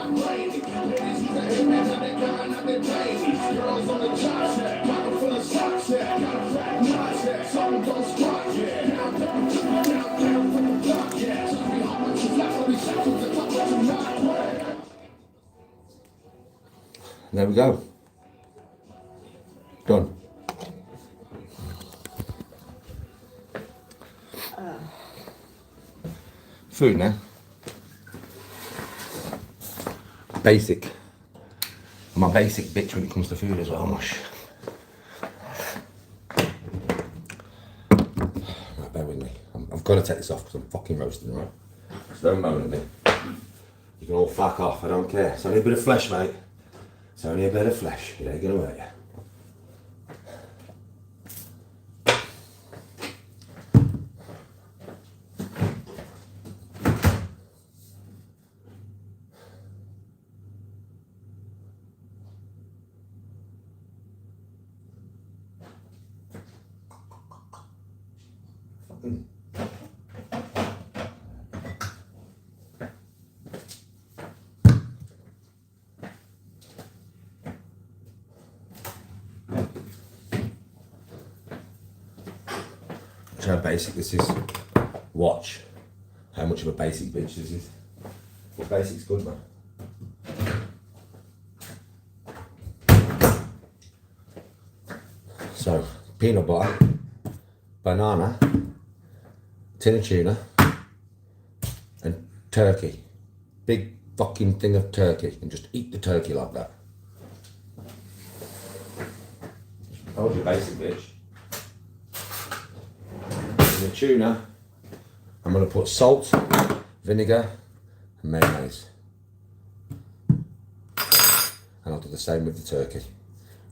There we go. Done. Food now. Basic. I'm a basic bitch when it comes to food as well, mush. Right, bear with me. I've got to take this off because I'm fucking roasting, right? So don't moan at me. You can all fuck off, I don't care. It's only a bit of flesh, mate. It's only a bit of flesh. It ain't gonna hurt you. How basic this is. Watch how much of a basic bitch this is. But basic's good, man. So, peanut butter, banana, tin of tuna, and turkey. Big fucking thing of turkey, and just eat the turkey like that. Told you, basic bitch. The tuna, I'm going to put salt, vinegar and mayonnaise, and I'll do the same with the turkey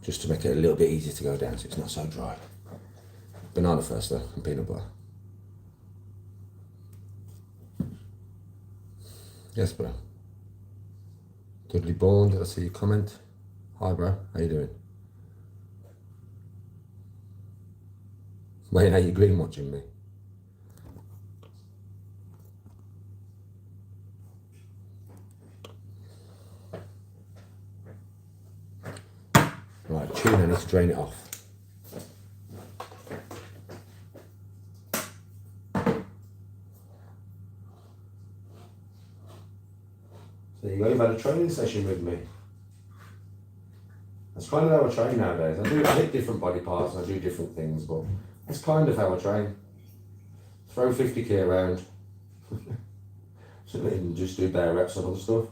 just to make it a little bit easier to go down so it's not so dry. Banana first though, and peanut butter. Yes bro. Dudley Bourne, did I see your comment? Hi bro, how you doing? Wait, how you green watching me? Right, tuna, let's drain it off. There you go, you've had a training session with me. That's kind of how I train nowadays. I hit different body parts and I do different things, but that's kind of how I train. Throw 50k around. And just do bare reps on other stuff.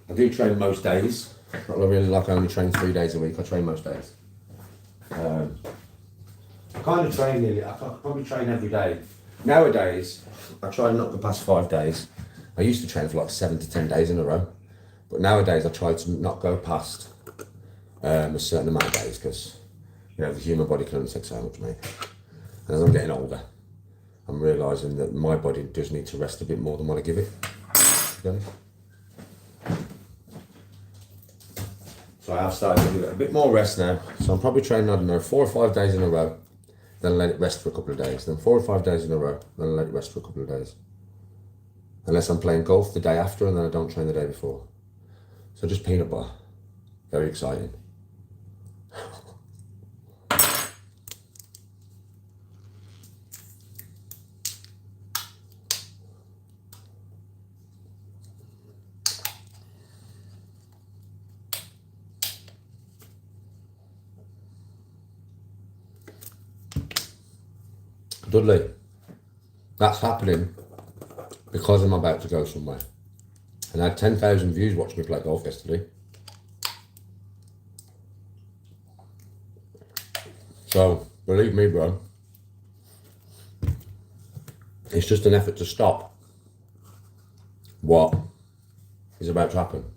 I do train most days. Not really like I only train 3 days a week. I train most days. I kind of train nearly, I could probably train every day. Nowadays, I try not to pass 5 days. I used to train for like 7 to 10 days in a row. But nowadays I try to not go past a certain amount of days because, you know, the human body can only take so much, mate. And as I'm getting older, I'm realising that my body does need to rest a bit more than what I give it. To be honest. So I have started to give it a bit more rest now. So I'm probably training, I don't know, 4 or 5 days in a row. Then let it rest for a couple of days. Then 4 or 5 days in a row. Then let it rest for a couple of days. Unless I'm playing golf the day after and then I don't train the day before. So just peanut butter. Very exciting. Dudley, that's happening because I'm about to go somewhere. And I had 10,000 views watching me play golf yesterday. So, believe me, bro, it's just an effort to stop what is about to happen. Do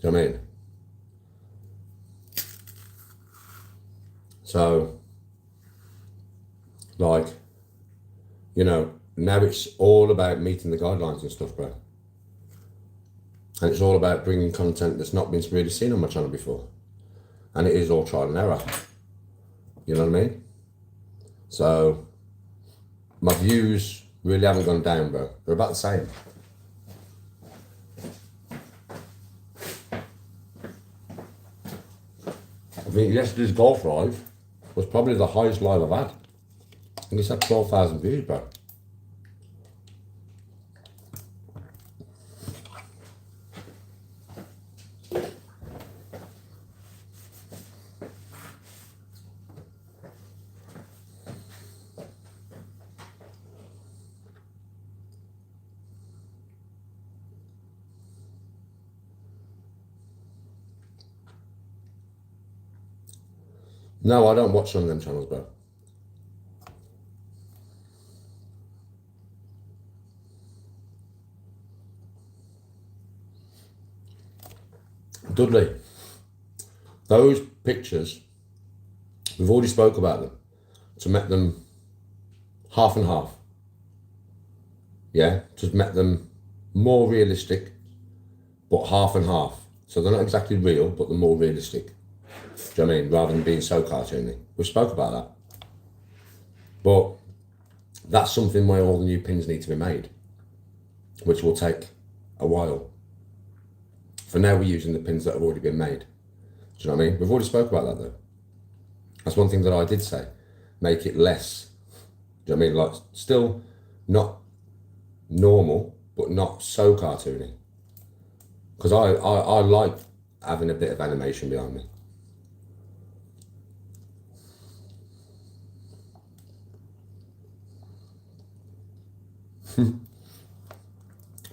you know what I mean? So, like, you know, now it's all about meeting the guidelines and stuff, bro. And it's all about bringing content that's not been really seen on my channel before. And it is all trial and error. You know what I mean? So, my views really haven't gone down, bro. They're about the same. I think yesterday's golf live was probably the highest live I've had. I think it's had 12,000 views, bro. No, I don't watch some of them channels, bro. Dudley, those pictures, we've already spoke about them, to make them half and half. Yeah, to make them more realistic, but half and half. So they're not exactly real, but they're more realistic. Do you know what I mean? Rather than being so cartoony. We spoke about that. But that's something where all the new pins need to be made, which will take a while. For now, we're using the pins that have already been made. Do you know what I mean? We've already spoke about that, though. That's one thing that I did say. Make it less. Do you know what I mean? Like, still not normal, but not so cartoony. Because I like having a bit of animation behind me.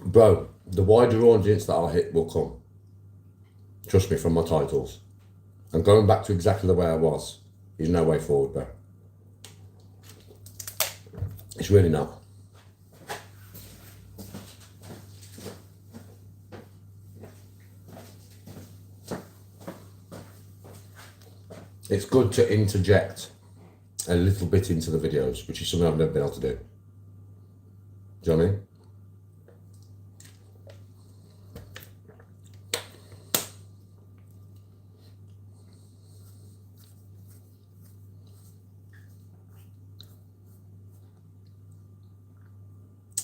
Bro, the wider audience that I hit will come. Trust me, from my titles. And going back to exactly the way I was is no way forward, bro. It's really not. It's good to interject a little bit into the videos, which is something I've never been able to do. Do you know what I mean?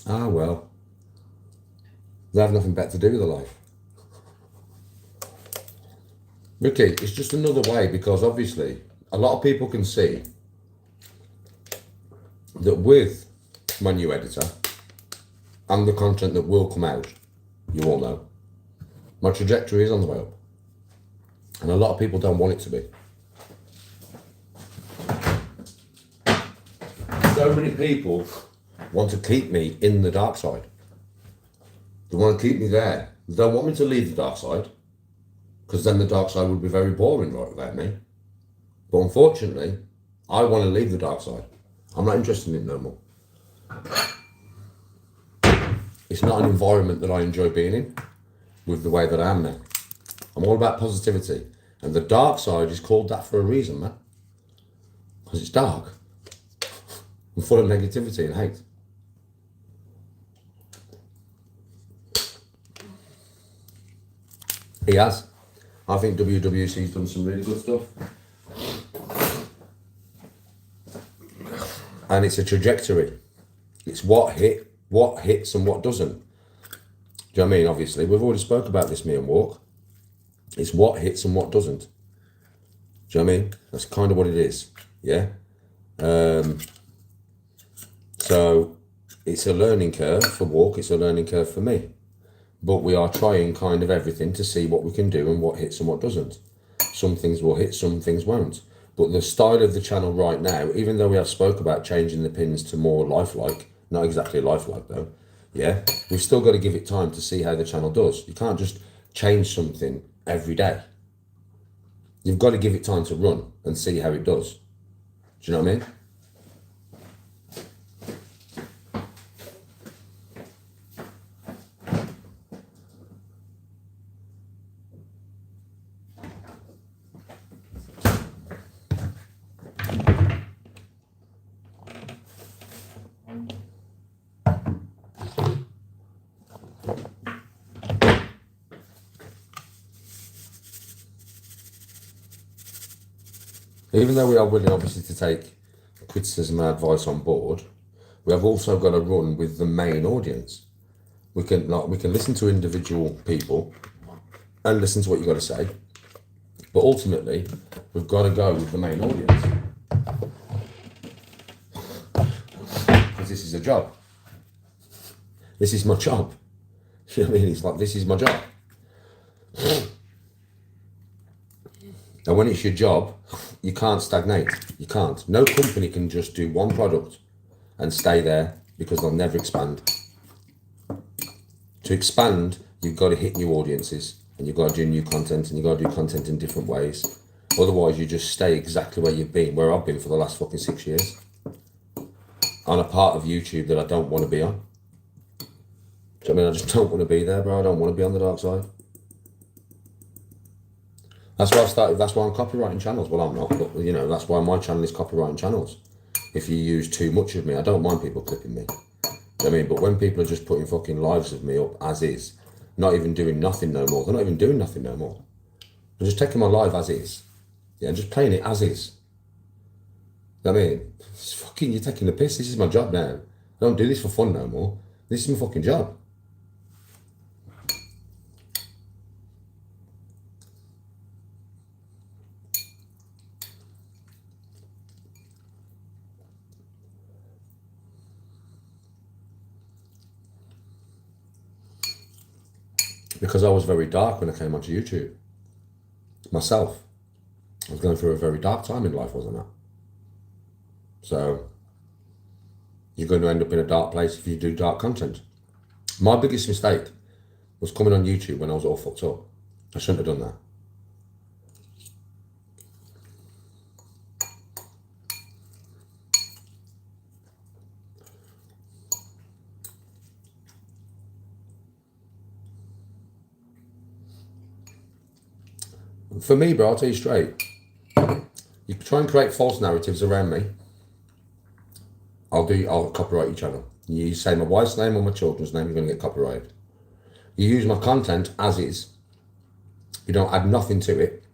Ah, well. They have nothing better to do with their life. Ricky, it's just another way, because obviously a lot of people can see that with my new editor and the content that will come out, you all know, my trajectory is on the way up. And a lot of people don't want it to be. So many people want to keep me in the dark side. They want to keep me there. They don't want me to leave the dark side. because then the dark side would be very boring right without me. But unfortunately, I want to leave the dark side. I'm not interested in it no more. It's not an environment that I enjoy being in with the way that I am now. I'm all about positivity. And the dark side is called that for a reason, man. Because it's dark. I'm full of negativity and hate. He has. I think WWC's done some really good stuff. And it's a trajectory. It's what hits and what doesn't. Do you know what I mean? Obviously, we've already spoke about this, me and Walk. It's what hits and what doesn't. Do you know what I mean? That's kind of what it is. Yeah? So, it's a learning curve for Walk. It's a learning curve for me. But we are trying kind of everything to see what we can do and what hits and what doesn't. Some things will hit, some things won't. But the style of the channel right now, even though we have spoke about changing the pins to more lifelike, not exactly lifelike though, yeah, we've still got to give it time to see how the channel does. You can't just change something every day. You've got to give it time to run and see how it does. Do you know what I mean? Even though we are willing, obviously, to take criticism and advice on board, we have also got to run with the main audience. We can listen to individual people and listen to what you've got to say, but ultimately, we've got to go with the main audience. Because this is a job. This is my job. You know what I mean? It's like, this is my job. And when it's your job, you can't stagnate. You can't. No company can just do one product and stay there because they'll never expand. To expand, you've got to hit new audiences and you've got to do new content and you've got to do content in different ways. Otherwise, you just stay exactly where you've been, where I've been for the last fucking 6 years. On a part of YouTube that I don't want to be on. Do you know what I mean? I just don't want to be there, bro. I don't want to be on the dark side. That's why I've started, that's why I'm copywriting channels. Well, I'm not, but you know, that's why my channel is copywriting channels. If you use too much of me, I don't mind people clipping me. You know what I mean? But when people are just putting fucking lives of me up as is, not even doing nothing no more, they're not even doing nothing no more. They're just taking my life as is. Yeah, and just playing it as is. You know what I mean? It's fucking, you're taking the piss. This is my job now. I don't do this for fun no more. This is my fucking job. Because I was very dark when I came onto YouTube. Myself. I was going through a very dark time in life, wasn't I? So, you're going to end up in a dark place if you do dark content. My biggest mistake was coming on YouTube when I was all fucked up. I shouldn't have done that. For me, bro, I'll tell you straight. You try and create false narratives around me. I'll copyright your channel. You say my wife's name or my children's name, you're going to get copyrighted. You use my content as is. You don't add nothing to it.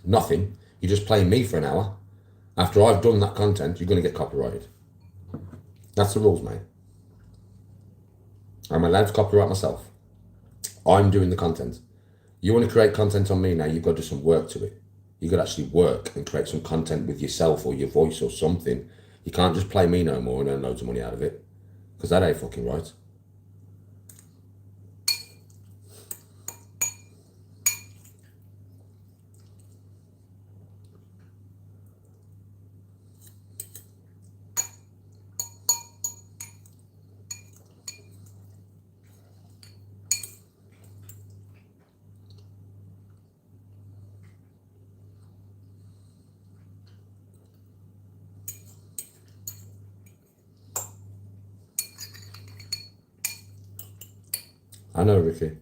Nothing. You just play me for an hour. After I've done that content, you're going to get copyrighted. That's the rules, mate. I'm allowed to copyright myself. I'm doing the content. You want to create content on me now, you've got to do some work to it. You've got to actually work and create some content with yourself or your voice or something. You can't just play me no more and earn loads of money out of it. Because that ain't fucking right. I know, Ricky.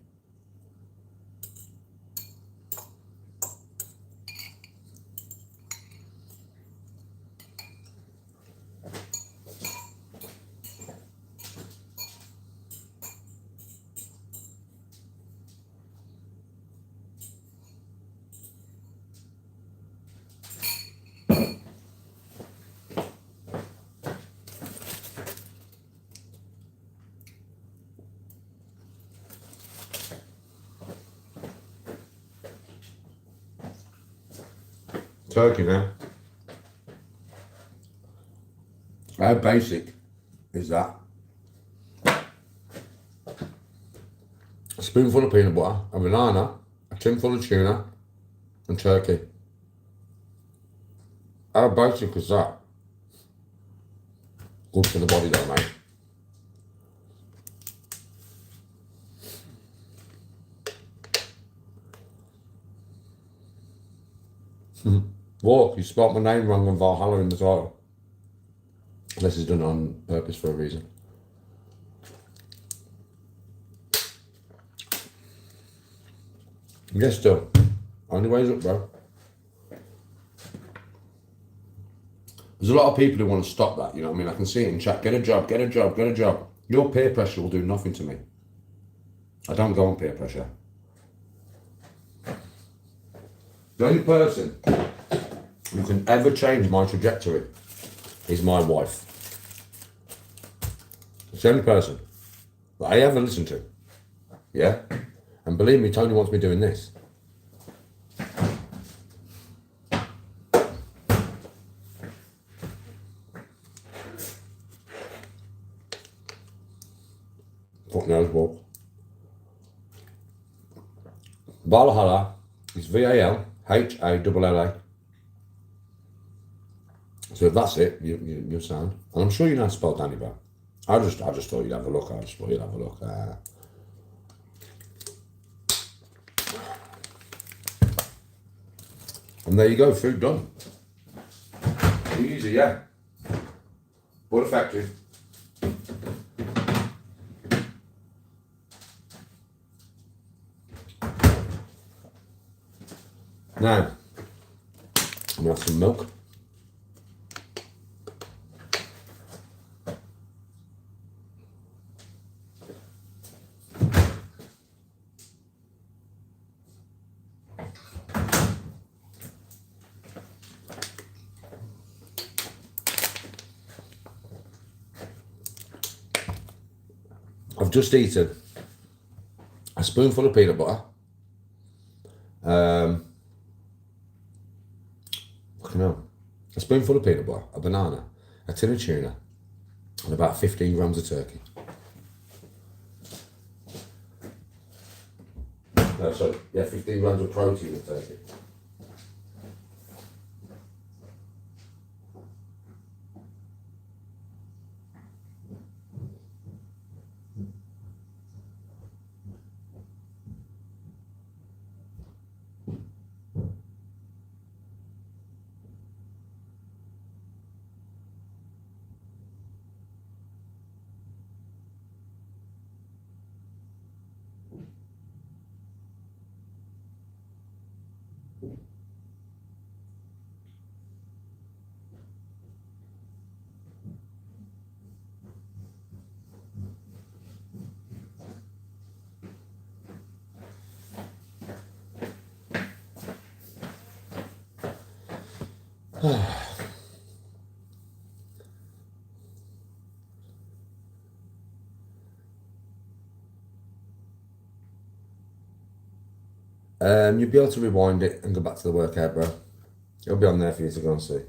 Turkey now. How basic is that? A spoonful of peanut butter, a banana, a tin full of tuna, and turkey. How basic is that? Good for the body though, mate. Walk, you spelled my name wrong on Valhalla in the title. Unless it's done on purpose for a reason. Yes, still. Only ways up, bro. There's a lot of people who want to stop that, you know what I mean? I can see it in chat. Get a job, get a job, get a job. Your peer pressure will do nothing to me. I don't go on peer pressure. The only person who can ever change my trajectory is my wife. It's the only person that I ever listen to. Yeah? And believe me, Tony wants me doing this. Fuck knows what. Valhalla is Valhalla. So if that's it, you're sound. And I'm sure you know how to spell Danny, bro. I just thought you'd have a look. And there you go, food done. Easy, yeah. What effective. Now, I'm gonna have some milk. I've just eaten a spoonful of peanut butter. A spoonful of peanut butter, a banana, a tin of tuna, and about 15 grams of turkey. No, sorry, yeah, 15 grams of protein in turkey. You'll be able to rewind it and go back to the workout, bro. It'll be on there for you to go and see.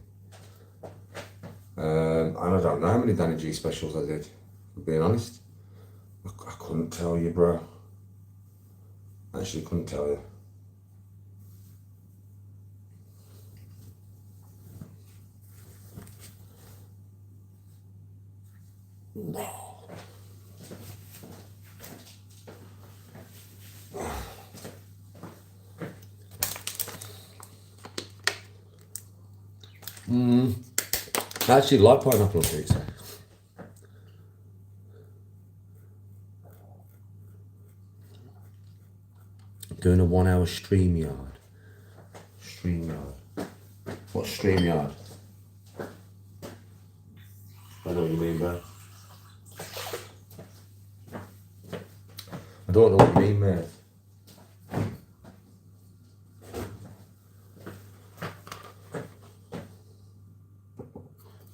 And I don't know how many Danny G specials I did, for being honest. I couldn't tell you, bro. I actually couldn't tell you. No. I actually like pineapple on pizza. Doing a 1 hour StreamYard. What's StreamYard? I know what you mean, bro. I don't know what you mean, mate.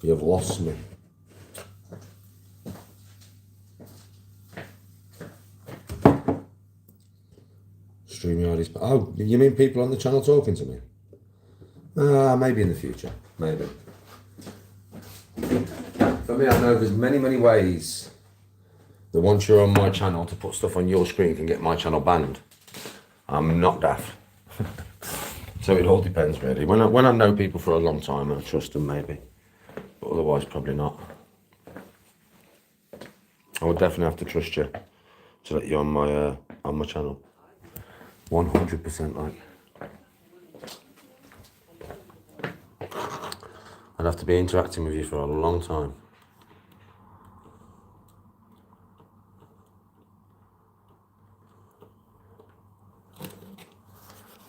You've lost me. StreamYard is... Oh, you mean people on the channel talking to me? Maybe in the future. Maybe. For me, I know there's many, many ways that once you're on my channel, to put stuff on your screen can get my channel banned. I'm not daft. So it all depends, really. When I know people for a long time, I trust them, maybe. But otherwise, probably not. I would definitely have to trust you to let you on my channel. 100% like. I'd have to be interacting with you for a long time.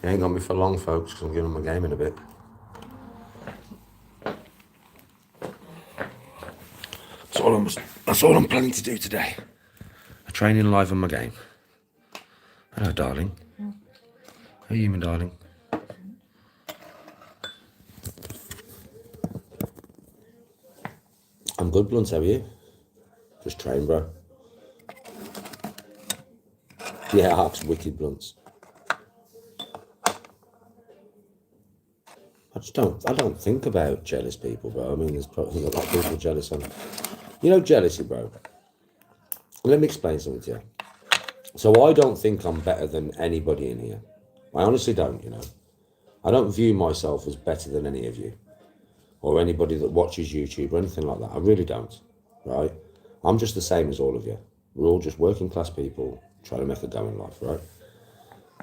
You ain't got me for long, folks, because I'm giving my game in a bit. That's all I'm planning to do today. A training live on my game. Hello, darling. How are you, my darling? I'm good, Blunt, how are you? Just train, bro. Yeah, Ark's wicked, Blunts. I don't think about jealous people, bro. I mean, there's probably a lot of people jealous on... You know, jealousy, bro. Let me explain something to you. So I don't think I'm better than anybody in here. I honestly don't, you know. I don't view myself as better than any of you. Or anybody that watches YouTube or anything like that. I really don't, right? I'm just the same as all of you. We're all just working class people trying to make a go in life, right?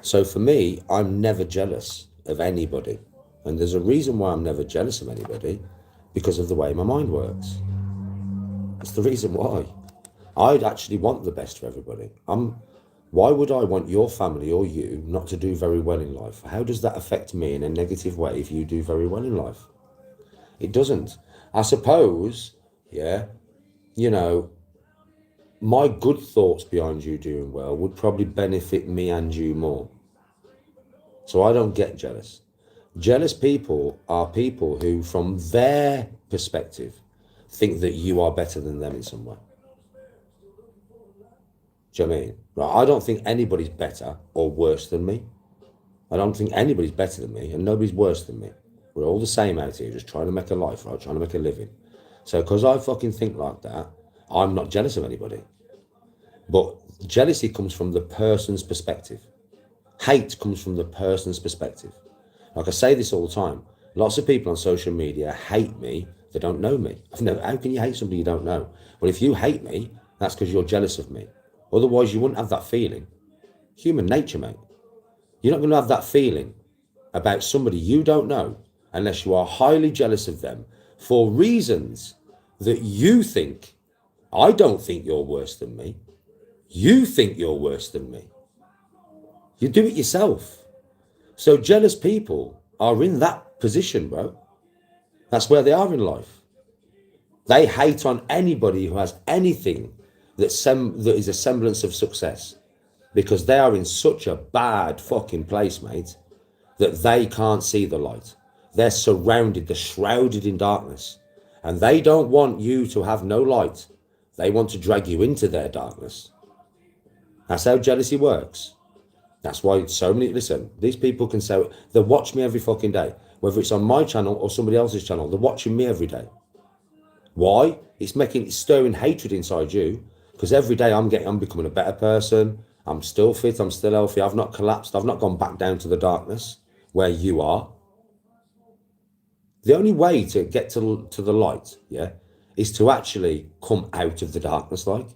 So for me, I'm never jealous of anybody. And there's a reason why I'm never jealous of anybody, because of the way my mind works. That's the reason why. I'd actually want the best for everybody. Why would I want your family or you not to do very well in life? How does that affect me in a negative way if you do very well in life? It doesn't. I suppose, yeah, you know, my good thoughts behind you doing well would probably benefit me and you more. So I don't get jealous. Jealous people are people who, from their perspective, think that you are better than them in some way. Do you know what I mean? Right, I don't think anybody's better or worse than me. I don't think anybody's better than me and nobody's worse than me. We're all the same out here, just trying to make a life, right? Trying to make a living. So because I fucking think like that, I'm not jealous of anybody. But jealousy comes from the person's perspective. Hate comes from the person's perspective. Like I say this all the time. Lots of people on social media hate me. They don't know me. How can you hate somebody you don't know? Well, if you hate me, that's because you're jealous of me. Otherwise, you wouldn't have that feeling. Human nature, mate. You're not going to have that feeling about somebody you don't know unless you are highly jealous of them for reasons that you think. I don't think you're worse than me. You think you're worse than me. You do it yourself. So jealous people are in that position, bro. That's where they are in life. They hate on anybody who has anything that is a semblance of success, because they are in such a bad fucking place, mate, that they can't see the light. They're surrounded, they're shrouded in darkness, and they don't want you to have no light. They want to drag you into their darkness. That's how jealousy works. That's why listen, these people can say, they watch me every fucking day, whether it's on my channel or somebody else's channel, they're watching me every day. Why? It's stirring hatred inside you, because every day I'm becoming a better person. I'm still fit, I'm still healthy, I've not collapsed, I've not gone back down to the darkness where you are. The only way to get to the light, yeah, is to actually come out of the darkness, like.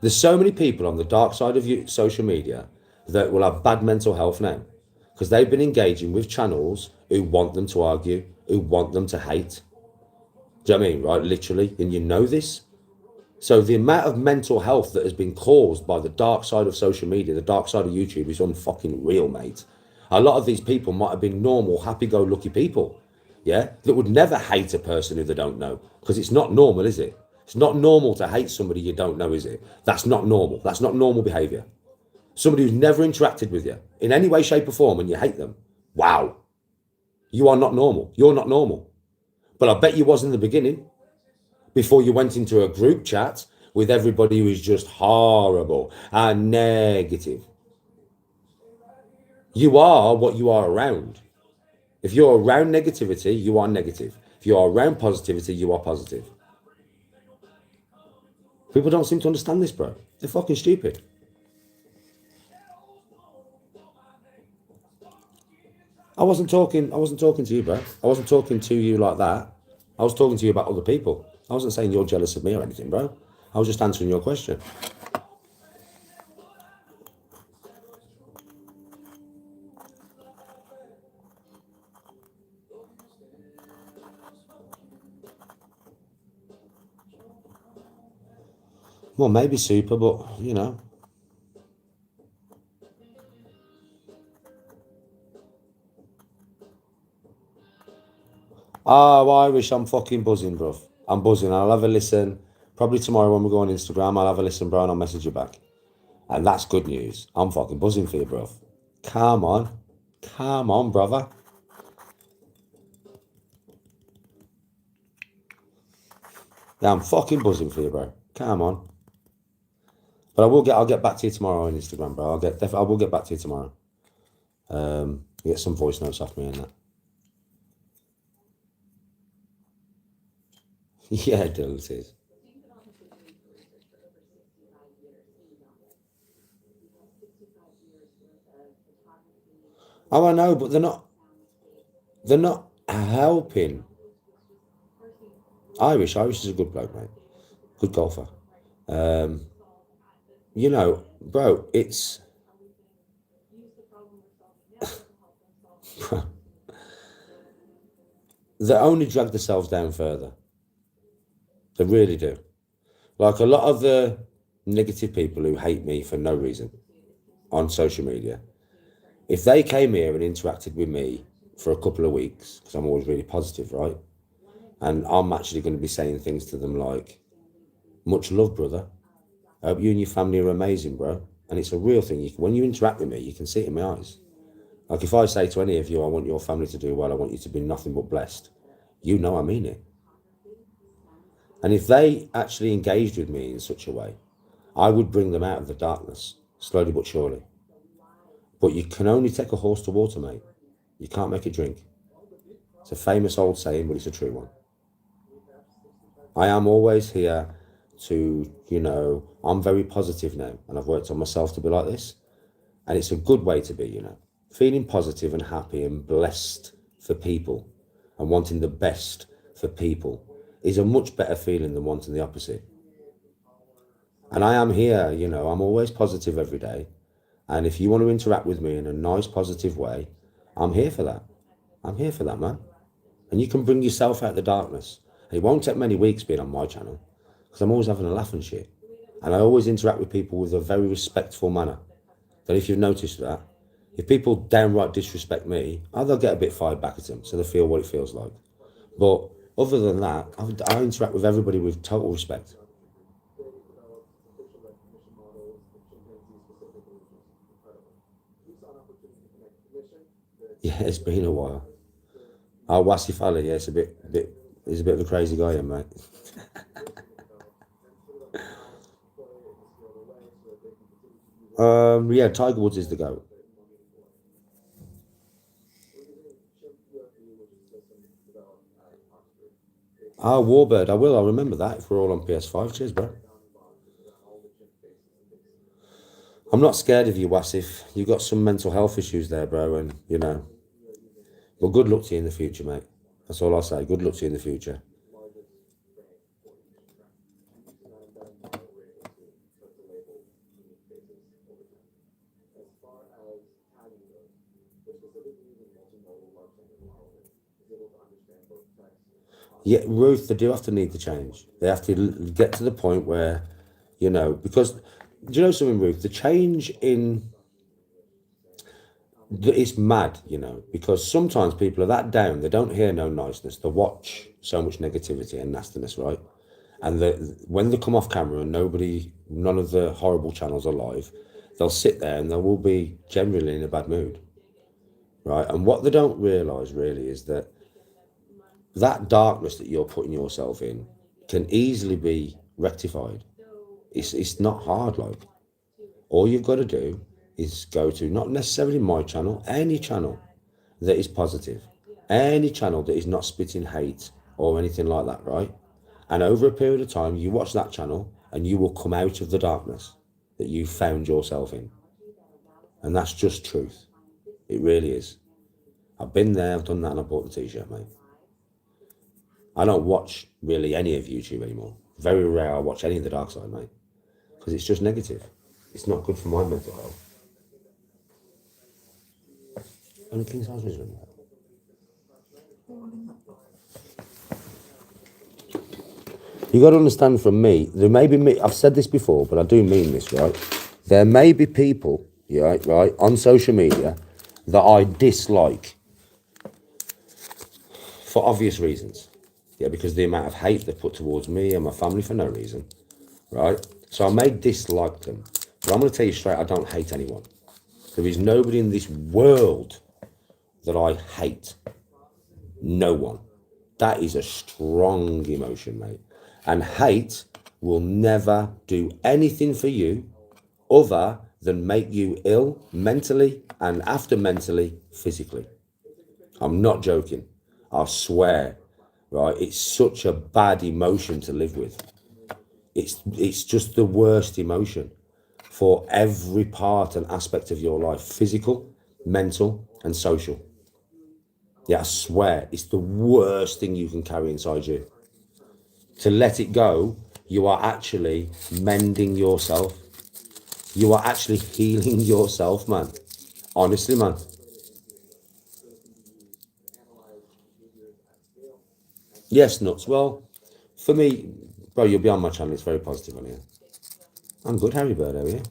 There's so many people on the dark side of social media that will have bad mental health now, because they've been engaging with channels who want them to argue, who want them to hate. Do you know what I mean, right? Literally, and you know this. So the amount of mental health that has been caused by the dark side of social media, the dark side of YouTube, is unfucking real, mate. A lot of these people might have been normal, happy-go-lucky people, yeah, that would never hate a person who they don't know, because it's not normal, is it? It's not normal to hate somebody you don't know, is it? That's not normal. That's not normal behaviour. Somebody who's never interacted with you in any way, shape, or form, and you hate them. Wow, you are not normal. You're not normal. But I bet you was in the beginning, before you went into a group chat with everybody who is just horrible and negative. You are what you are around. If you're around negativity, you are negative. If you're around positivity, you are positive. People don't seem to understand this, bro. They're fucking stupid. I wasn't talking to you, bro. I wasn't talking to you like that. I was talking to you about other people. I wasn't saying you're jealous of me or anything, bro. I was just answering your question. Well, maybe super, but you know. Oh, Irish, I'm fucking buzzing, bro. I'm buzzing. I'll have a listen. Probably tomorrow when we go on Instagram, I'll have a listen, bro, and I'll message you back. And that's good news. I'm fucking buzzing for you, bro. Come on. Come on, brother. Yeah, I'm fucking buzzing for you, bro. Come on. But I'll get back to you tomorrow on Instagram, bro. I will get back to you tomorrow. Get some voice notes off me and that. Yeah, Dylan, it is. Oh, I know, but they're not helping. Irish is a good bloke, mate. Good golfer. You know, bro, it's they only drag themselves down further. They really do. Like a lot of the negative people who hate me for no reason on social media, if they came here and interacted with me for a couple of weeks, because I'm always really positive, right? And I'm actually going to be saying things to them like, much love, brother. I hope you and your family are amazing, bro. And it's a real thing. When you interact with me, you can see it in my eyes. Like if I say to any of you, I want your family to do well, I want you to be nothing but blessed, you know I mean it. And if they actually engaged with me in such a way, I would bring them out of the darkness, slowly but surely. But you can only take a horse to water, mate. You can't make it drink. It's a famous old saying, but it's a true one. I am always here to, I'm very positive now, and I've worked on myself to be like this. And it's a good way to be, feeling positive and happy and blessed for people and wanting the best for people is a much better feeling than wanting the opposite. And I am here, I'm always positive every day. And if you want to interact with me in a nice, positive way, I'm here for that. I'm here for that, man. And you can bring yourself out of the darkness. And it won't take many weeks being on my channel because I'm always having a laugh and shit. And I always interact with people with a very respectful manner. But if you've noticed that, if people downright disrespect me, they'll get a bit fired back at them so they feel what it feels like. But other than that, I interact with everybody with total respect. Yeah, it's been a while. Wasifala, yeah, he's a bit of a crazy guy, yeah, mate. Yeah, Tiger Woods is the GOAT. Warbird, I'll remember that if we're all on PS5. Cheers, bro. I'm not scared of you, Wasif. You've got some mental health issues there, bro, and, Well, good luck to you in the future, mate. That's all I'll say. Good luck to you in the future. Yeah, Ruth, they do have to need the change. They have to get to the point where, because, do you know something, Ruth? The change it's mad, because sometimes people are that down, they don't hear no niceness, they watch so much negativity and nastiness, right? And when they come off camera and none of the horrible channels are live, they'll sit there and they will be generally in a bad mood, right? And what they don't realise really is that darkness that you're putting yourself in can easily be rectified. It's not hard, like. All you've got to do is go to, not necessarily my channel, any channel that is positive, any channel that is not spitting hate or anything like that, right? And over a period of time, you watch that channel and you will come out of the darkness that you found yourself in. And that's just truth. It really is. I've been there, I've done that, and I bought the t-shirt, mate. I don't watch really any of YouTube anymore. Very rare I watch any of the dark side, mate. Because it's just negative. It's not good for my mental health. Only king size room. You got to understand from me, there may be, I've said this before, but I do mean this, right? There may be people, yeah, right, on social media that I dislike for obvious reasons. Yeah, because the amount of hate they put towards me and my family for no reason, right? So I may dislike them, but I'm going to tell you straight, I don't hate anyone. There is nobody in this world that I hate. No one. That is a strong emotion, mate. And hate will never do anything for you other than make you ill mentally and after mentally, physically. I'm not joking. I swear, right? It's such a bad emotion to live with. It's just the worst emotion for every part and aspect of your life, physical, mental, and social. Yeah, I swear, it's the worst thing you can carry inside you. To let it go, you are actually mending yourself. You are actually healing yourself, man. Honestly, man. Yes, nuts. Well, for me, bro, you'll be on my channel. It's very positive on here. I'm good, Harry Bird, how are you?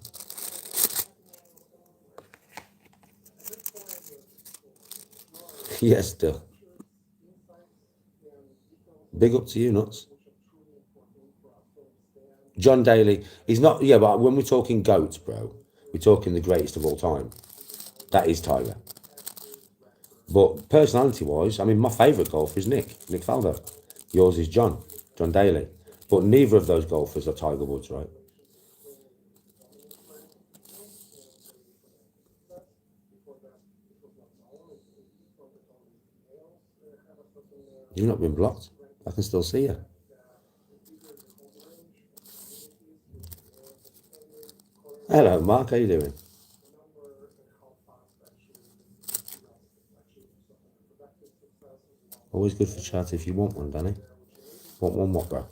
Yes, still. Big up to you, nuts. John Daly, he's not, yeah, but when we're talking GOATs, bro, we're talking the greatest of all time. That is Tiger. But personality-wise, I mean, my favourite golfer is Nick Faldo. Yours is John Daly. But neither of those golfers are Tiger Woods, right? You've not been blocked. I can still see you. Hello, Mark. How you doing? Always good for chat if you want one, Danny. Want one what, bro?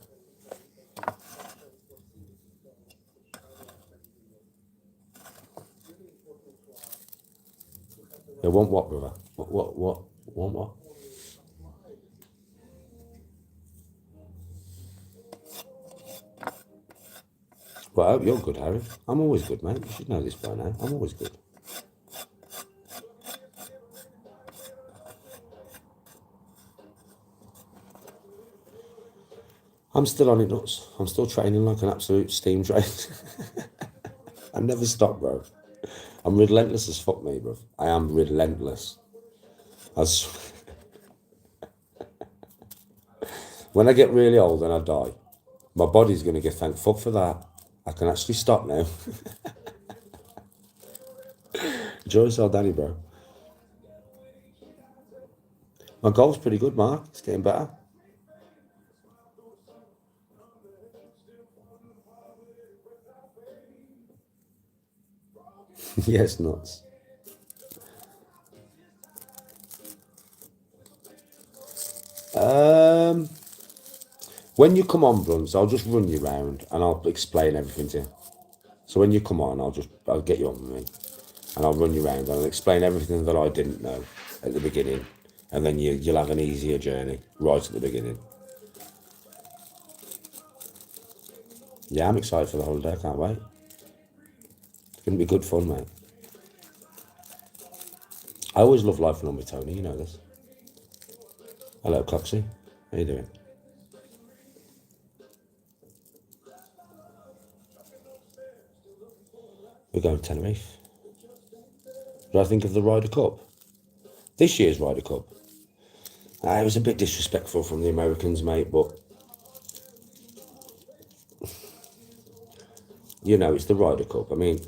Yeah, want what, brother? What? Want what? Well, I hope you're good, Harry. I'm always good, mate. You should know this by now. I'm always good. I'm still on it, nuts. I'm still training like an absolute steam train. I never stop, bro. I'm relentless as fuck, me, bro. I am relentless. When I get really old and I die, my body's going to get thank fuck for that. I can actually stop now. Enjoy yourself, Danny, bro. My golf's pretty good, Mark. It's getting better. Yes, nuts. When you come on, Bruns, I'll just run you round and I'll explain everything to you. So when you come on, I'll get you on with me and I'll run you round and I'll explain everything that I didn't know at the beginning, and then you'll have an easier journey right at the beginning. Yeah, I'm excited for the holiday. I can't wait. It's going to be good fun, mate. I always love life along with Tony. You know this. Hello, Coxie. How you doing? We're going to Tenerife. What do I think of the Ryder Cup? This year's Ryder Cup. It was a bit disrespectful from the Americans, mate, but you know, it's the Ryder Cup. I mean,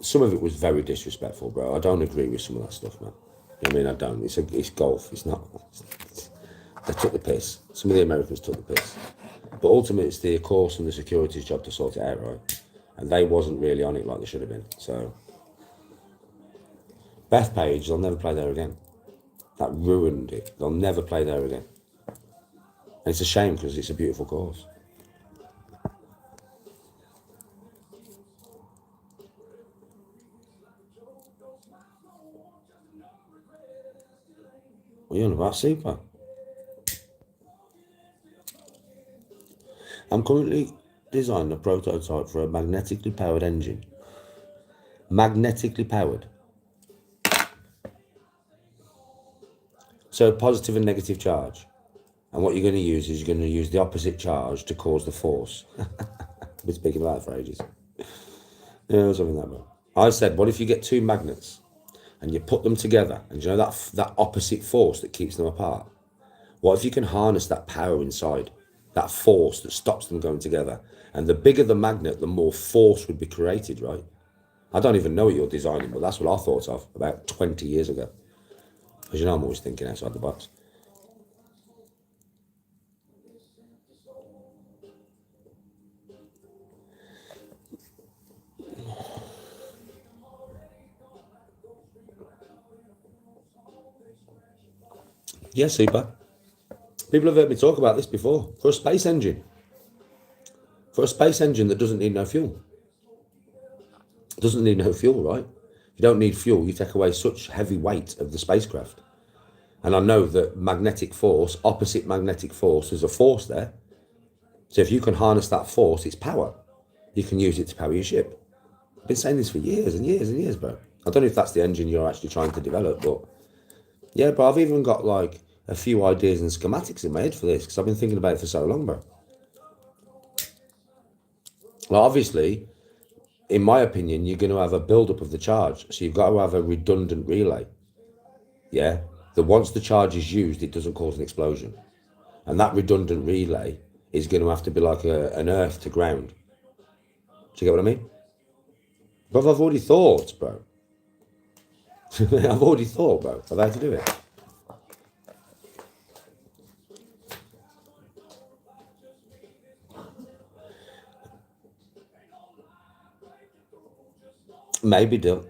some of it was very disrespectful, bro. I don't agree with some of that stuff, man. I mean, I don't. It's golf. It's not. They took the piss. Some of the Americans took the piss. But ultimately, it's the course and the security's job to sort it out, right? And they wasn't really on it like they should have been. So, Bethpage, they'll never play there again. That ruined it. They'll never play there again. And it's a shame because it's a beautiful course. What are you on about, Super? I'm currently designing a prototype for a magnetically powered engine. Magnetically powered. So positive and negative charge. And what you're going to use is you're going to use the opposite charge to cause the force. I've been speaking about it for ages. Yeah, something like that. I said, what if you get two magnets and you put them together and you know that opposite force that keeps them apart? What if you can harness that power inside, that force that stops them going together? And the bigger the magnet, the more force would be created, right? I don't even know what you're designing, but that's what I thought of about 20 years ago. As you know, I'm always thinking outside the box. Yeah, super. People have heard me talk about this before. For a space engine. For a space engine that doesn't need no fuel. It doesn't need no fuel, right? If you don't need fuel, you take away such heavy weight of the spacecraft. And I know that magnetic force, opposite magnetic force, there's a force there. So if you can harness that force, it's power. You can use it to power your ship. I've been saying this for years and years and years, bro. I don't know if that's the engine you're actually trying to develop, but yeah, bro, I've even got like a few ideas and schematics in my head for this because I've been thinking about it for so long, bro. Well, obviously, in my opinion, you're going to have a build-up of the charge. So you've got to have a redundant relay. Yeah? That once the charge is used, it doesn't cause an explosion. And that redundant relay is going to have to be like an earth to ground. Do you get what I mean? But I've already thought, bro. I've already thought, bro, of how to do it. Maybe do.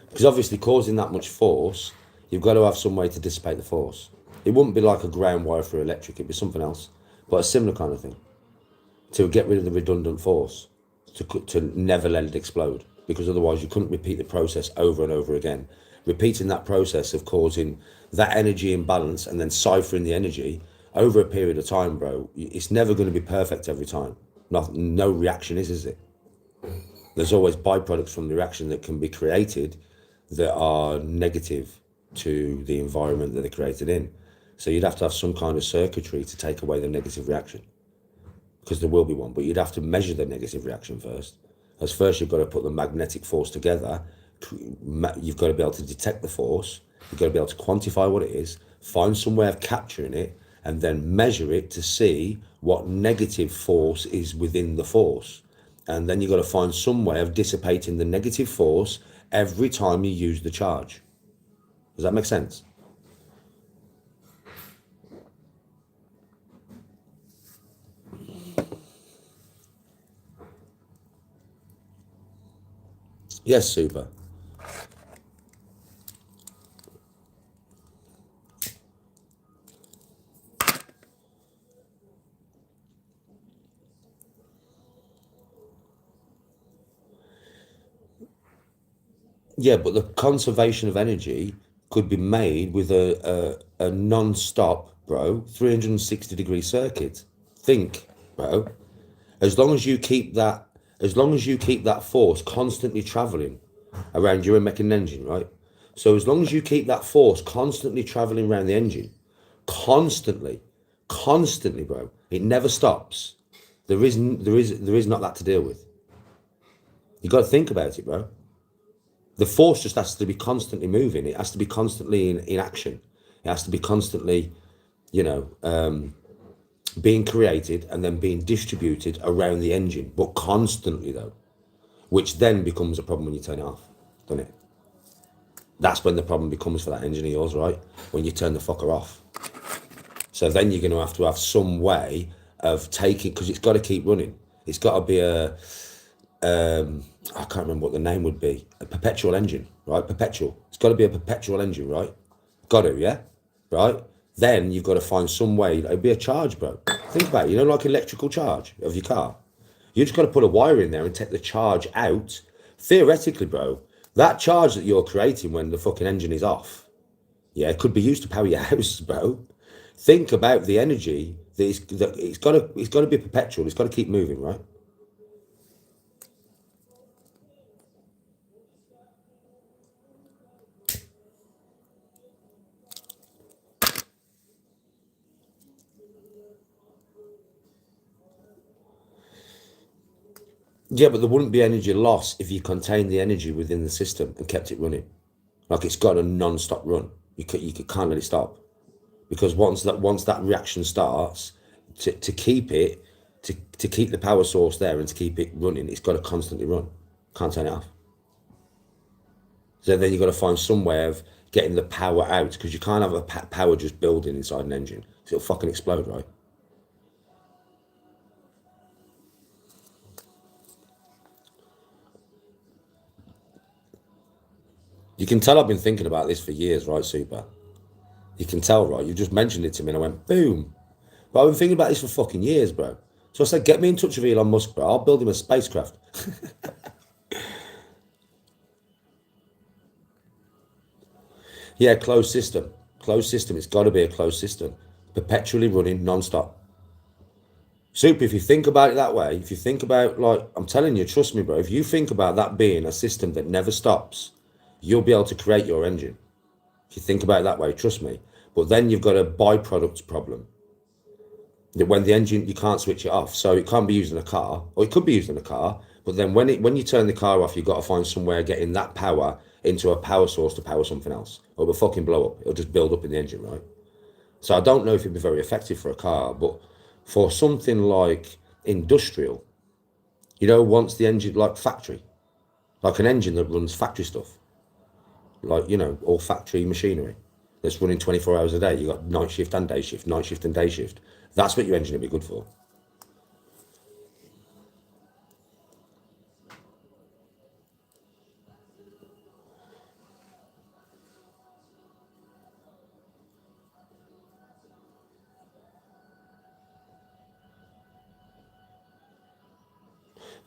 Because obviously causing that much force, you've got to have some way to dissipate the force. It wouldn't be like a ground wire for electric, it'd be something else. But a similar kind of thing. To get rid of the redundant force, to never let it explode. Because otherwise you couldn't repeat the process over and over again. Repeating that process of causing that energy imbalance and then ciphering the energy over a period of time, bro, it's never going to be perfect every time. No reaction is it? There's always byproducts from the reaction that can be created that are negative to the environment that they're created in. So you'd have to have some kind of circuitry to take away the negative reaction, because there will be one, but you'd have to measure the negative reaction first. As first you've got to put the magnetic force together. You've got to be able to detect the force. You've got to be able to quantify what it is, find some way of capturing it, and then measure it to see what negative force is within the force. And then you've got to find some way of dissipating the negative force every time you use the charge. Does that make sense? Yes, super. Yeah, but the conservation of energy could be made with a non-stop, bro, 360-degree circuit. Think, bro. As long as you keep that force constantly traveling around your making engine, right? So as long as you keep that force constantly traveling around the engine, constantly, bro, it never stops. There is not that to deal with. You got to think about it, bro. The force just has to be constantly moving. It has to be constantly in action. It has to be constantly, being created and then being distributed around the engine, but constantly though, which then becomes a problem when you turn it off, doesn't it? That's when the problem becomes for that engine of yours, right? When you turn the fucker off. So then you're going to have some way of taking, because it's got to keep running. It's got to be I can't remember what the name would be, a perpetual engine, right? Perpetual. It's got to be a perpetual engine, right? Got to, yeah? Right? Then you've got to find some way, it'd be a charge, bro. Think about it, like electrical charge of your car. You just got to put a wire in there and take the charge out. Theoretically, bro, that charge that you're creating when the fucking engine is off, yeah, it could be used to power your house, bro. Think about the energy that it's got to be perpetual. It's got to keep moving, right? Yeah, but there wouldn't be energy loss if you contained the energy within the system and kept it running. Like it's got a non-stop run. You can't let it stop, because once that reaction starts, to keep it, to keep the power source there and to keep it running, it's got to constantly run. Can't turn it off. So then you've got to find some way of getting the power out, because you can't have a power just building inside an engine. So it'll fucking explode, right? You can tell I've been thinking about this for years, right, Super? You can tell, right? You just mentioned it to me and I went, boom. But I've been thinking about this for fucking years, bro. So I said, get me in touch with Elon Musk, bro. I'll build him a spacecraft. Yeah, closed system. Closed system. It's got to be a closed system. Perpetually running, non-stop. Super, if you think about it that way, if you think about, like, I'm telling you, trust me, bro, if you think about that being a system that never stops, you'll be able to create your engine. If you think about it that way, trust me. But then you've got a byproduct problem. That when the engine, you can't switch it off. So it can't be used in a car, or it could be used in a car, but then when you turn the car off, you've got to find somewhere getting that power into a power source to power something else. Or it'll fucking blow up. It'll just build up in the engine, right? So I don't know if it'd be very effective for a car, but for something like industrial, once the engine, like factory, like an engine that runs factory stuff, like, all factory machinery that's running 24 hours a day. You got night shift and day shift, night shift and day shift. That's what your engine would be good for.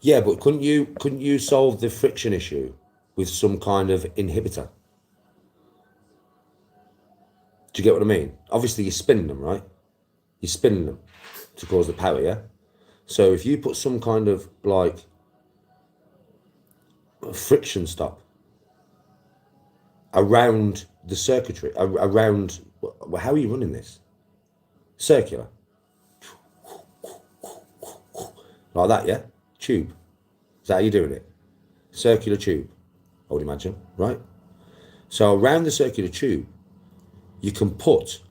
Yeah, but couldn't you solve the friction issue with some kind of inhibitor? Do you get what I mean? Obviously, you're spinning them, right? You're spinning them to cause the power, yeah? So if you put some kind of, like, a friction stop around the circuitry, around, how are you running this? Circular. Like that, yeah? Tube. Is that how you're doing it? Circular tube, I would imagine, right? So around the circular tube, you can put,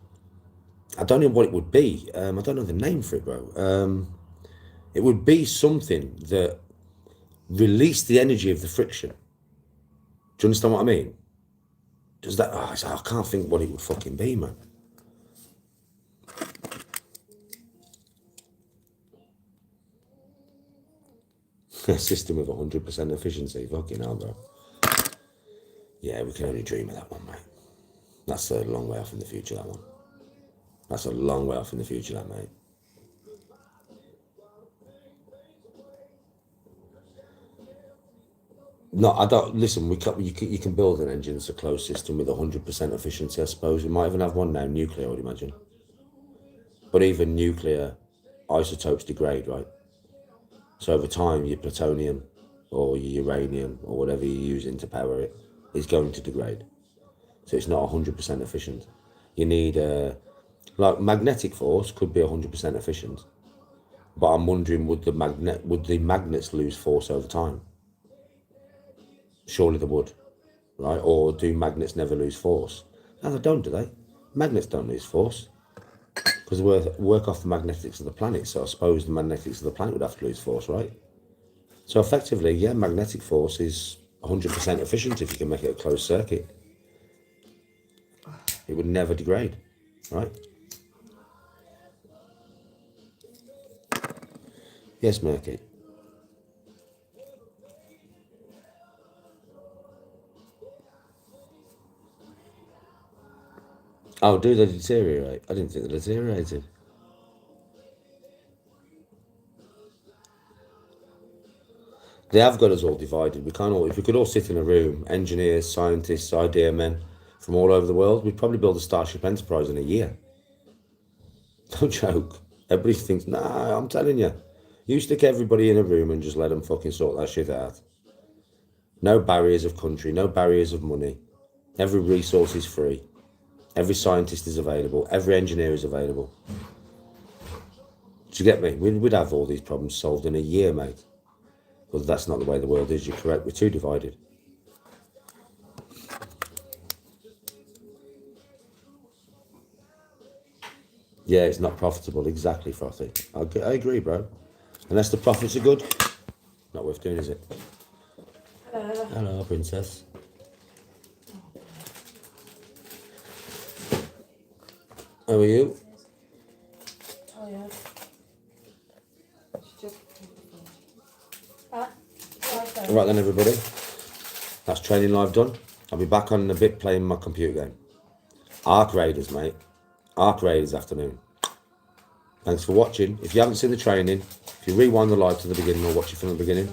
I don't know what it would be. I don't know the name for it, bro. It would be something that released the energy of the friction. Do you understand what I mean? Does that? Oh, I can't think what it would fucking be, man. A system with 100% efficiency. Fucking hell, bro. Yeah, we can only dream of that one, mate. That's a long way off in the future, that one. That's a long way off in the future, that, mate. No, I don't. Listen, you can build an engine that's a closed system with 100% efficiency. I suppose we might even have one now, nuclear, I would imagine. But even nuclear isotopes degrade, right? So over time, your plutonium or your uranium or whatever you're using to power it is going to degrade. So it's not 100% efficient. You need like magnetic force could be 100% efficient, but I'm wondering would the magnets lose force over time? Surely they would, right? Or do magnets never lose force? No, they don't, do they? Magnets don't lose force because they work off the magnetics of the planet. So I suppose the magnetics of the planet would have to lose force, right? So effectively, yeah, magnetic force is 100% efficient if you can make it a closed circuit. It would never degrade, right? Yes, Murky. Oh, do they deteriorate? I didn't think they deteriorated. They have got us all divided. We can't all, if we could all sit in a room, engineers, scientists, idea men from all over the world, we'd probably build a Starship Enterprise in a year. Don't joke. Everybody thinks, nah, I'm telling you. You stick everybody in a room and just let them fucking sort that shit out. No barriers of country, no barriers of money. Every resource is free. Every scientist is available. Every engineer is available. Do you get me? We'd have all these problems solved in a year, mate. But that's not the way the world is. You're correct. We're too divided. Yeah, it's not profitable. Exactly, Frothy. I agree, bro. Unless the profits are good, not worth doing, is it? Hello, princess. How are you? Tired. Right then, everybody. That's training live done. I'll be back on in a bit playing my computer game. Ark Raiders, mate. Ark Raiders afternoon. Thanks for watching. If you haven't seen the training, if you rewind the live to the beginning or watch it from the beginning,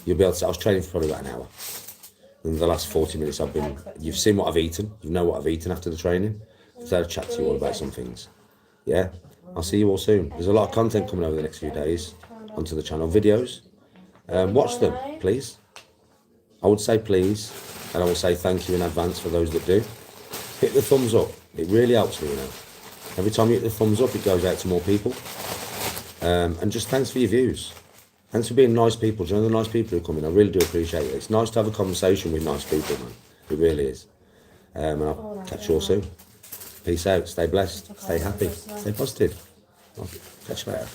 you'll be able to. I was training for probably about an hour. In the last 40 minutes, you've seen what I've eaten. You know what I've eaten after the training. So I'll chat to you all about some things. Yeah, I'll see you all soon. There's a lot of content coming over the next few days onto the channel, videos. Watch them, please. I would say please, and I will say thank you in advance for those that do. Hit the thumbs up. It really helps me, you know. Every time you hit the thumbs up, it goes out to more people. And just thanks for your views. Thanks for being nice people. Do you know the nice people who come in? I really do appreciate it. It's nice to have a conversation with nice people, man. It really is. And I'll catch you all soon. Peace out. Stay blessed. Stay happy. Stay positive. I'll catch you later.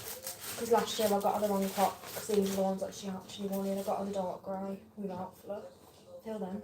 Because last year I got the wrong pot, because these are the ones that she actually wanted. I got the dark grey without flow. Till then.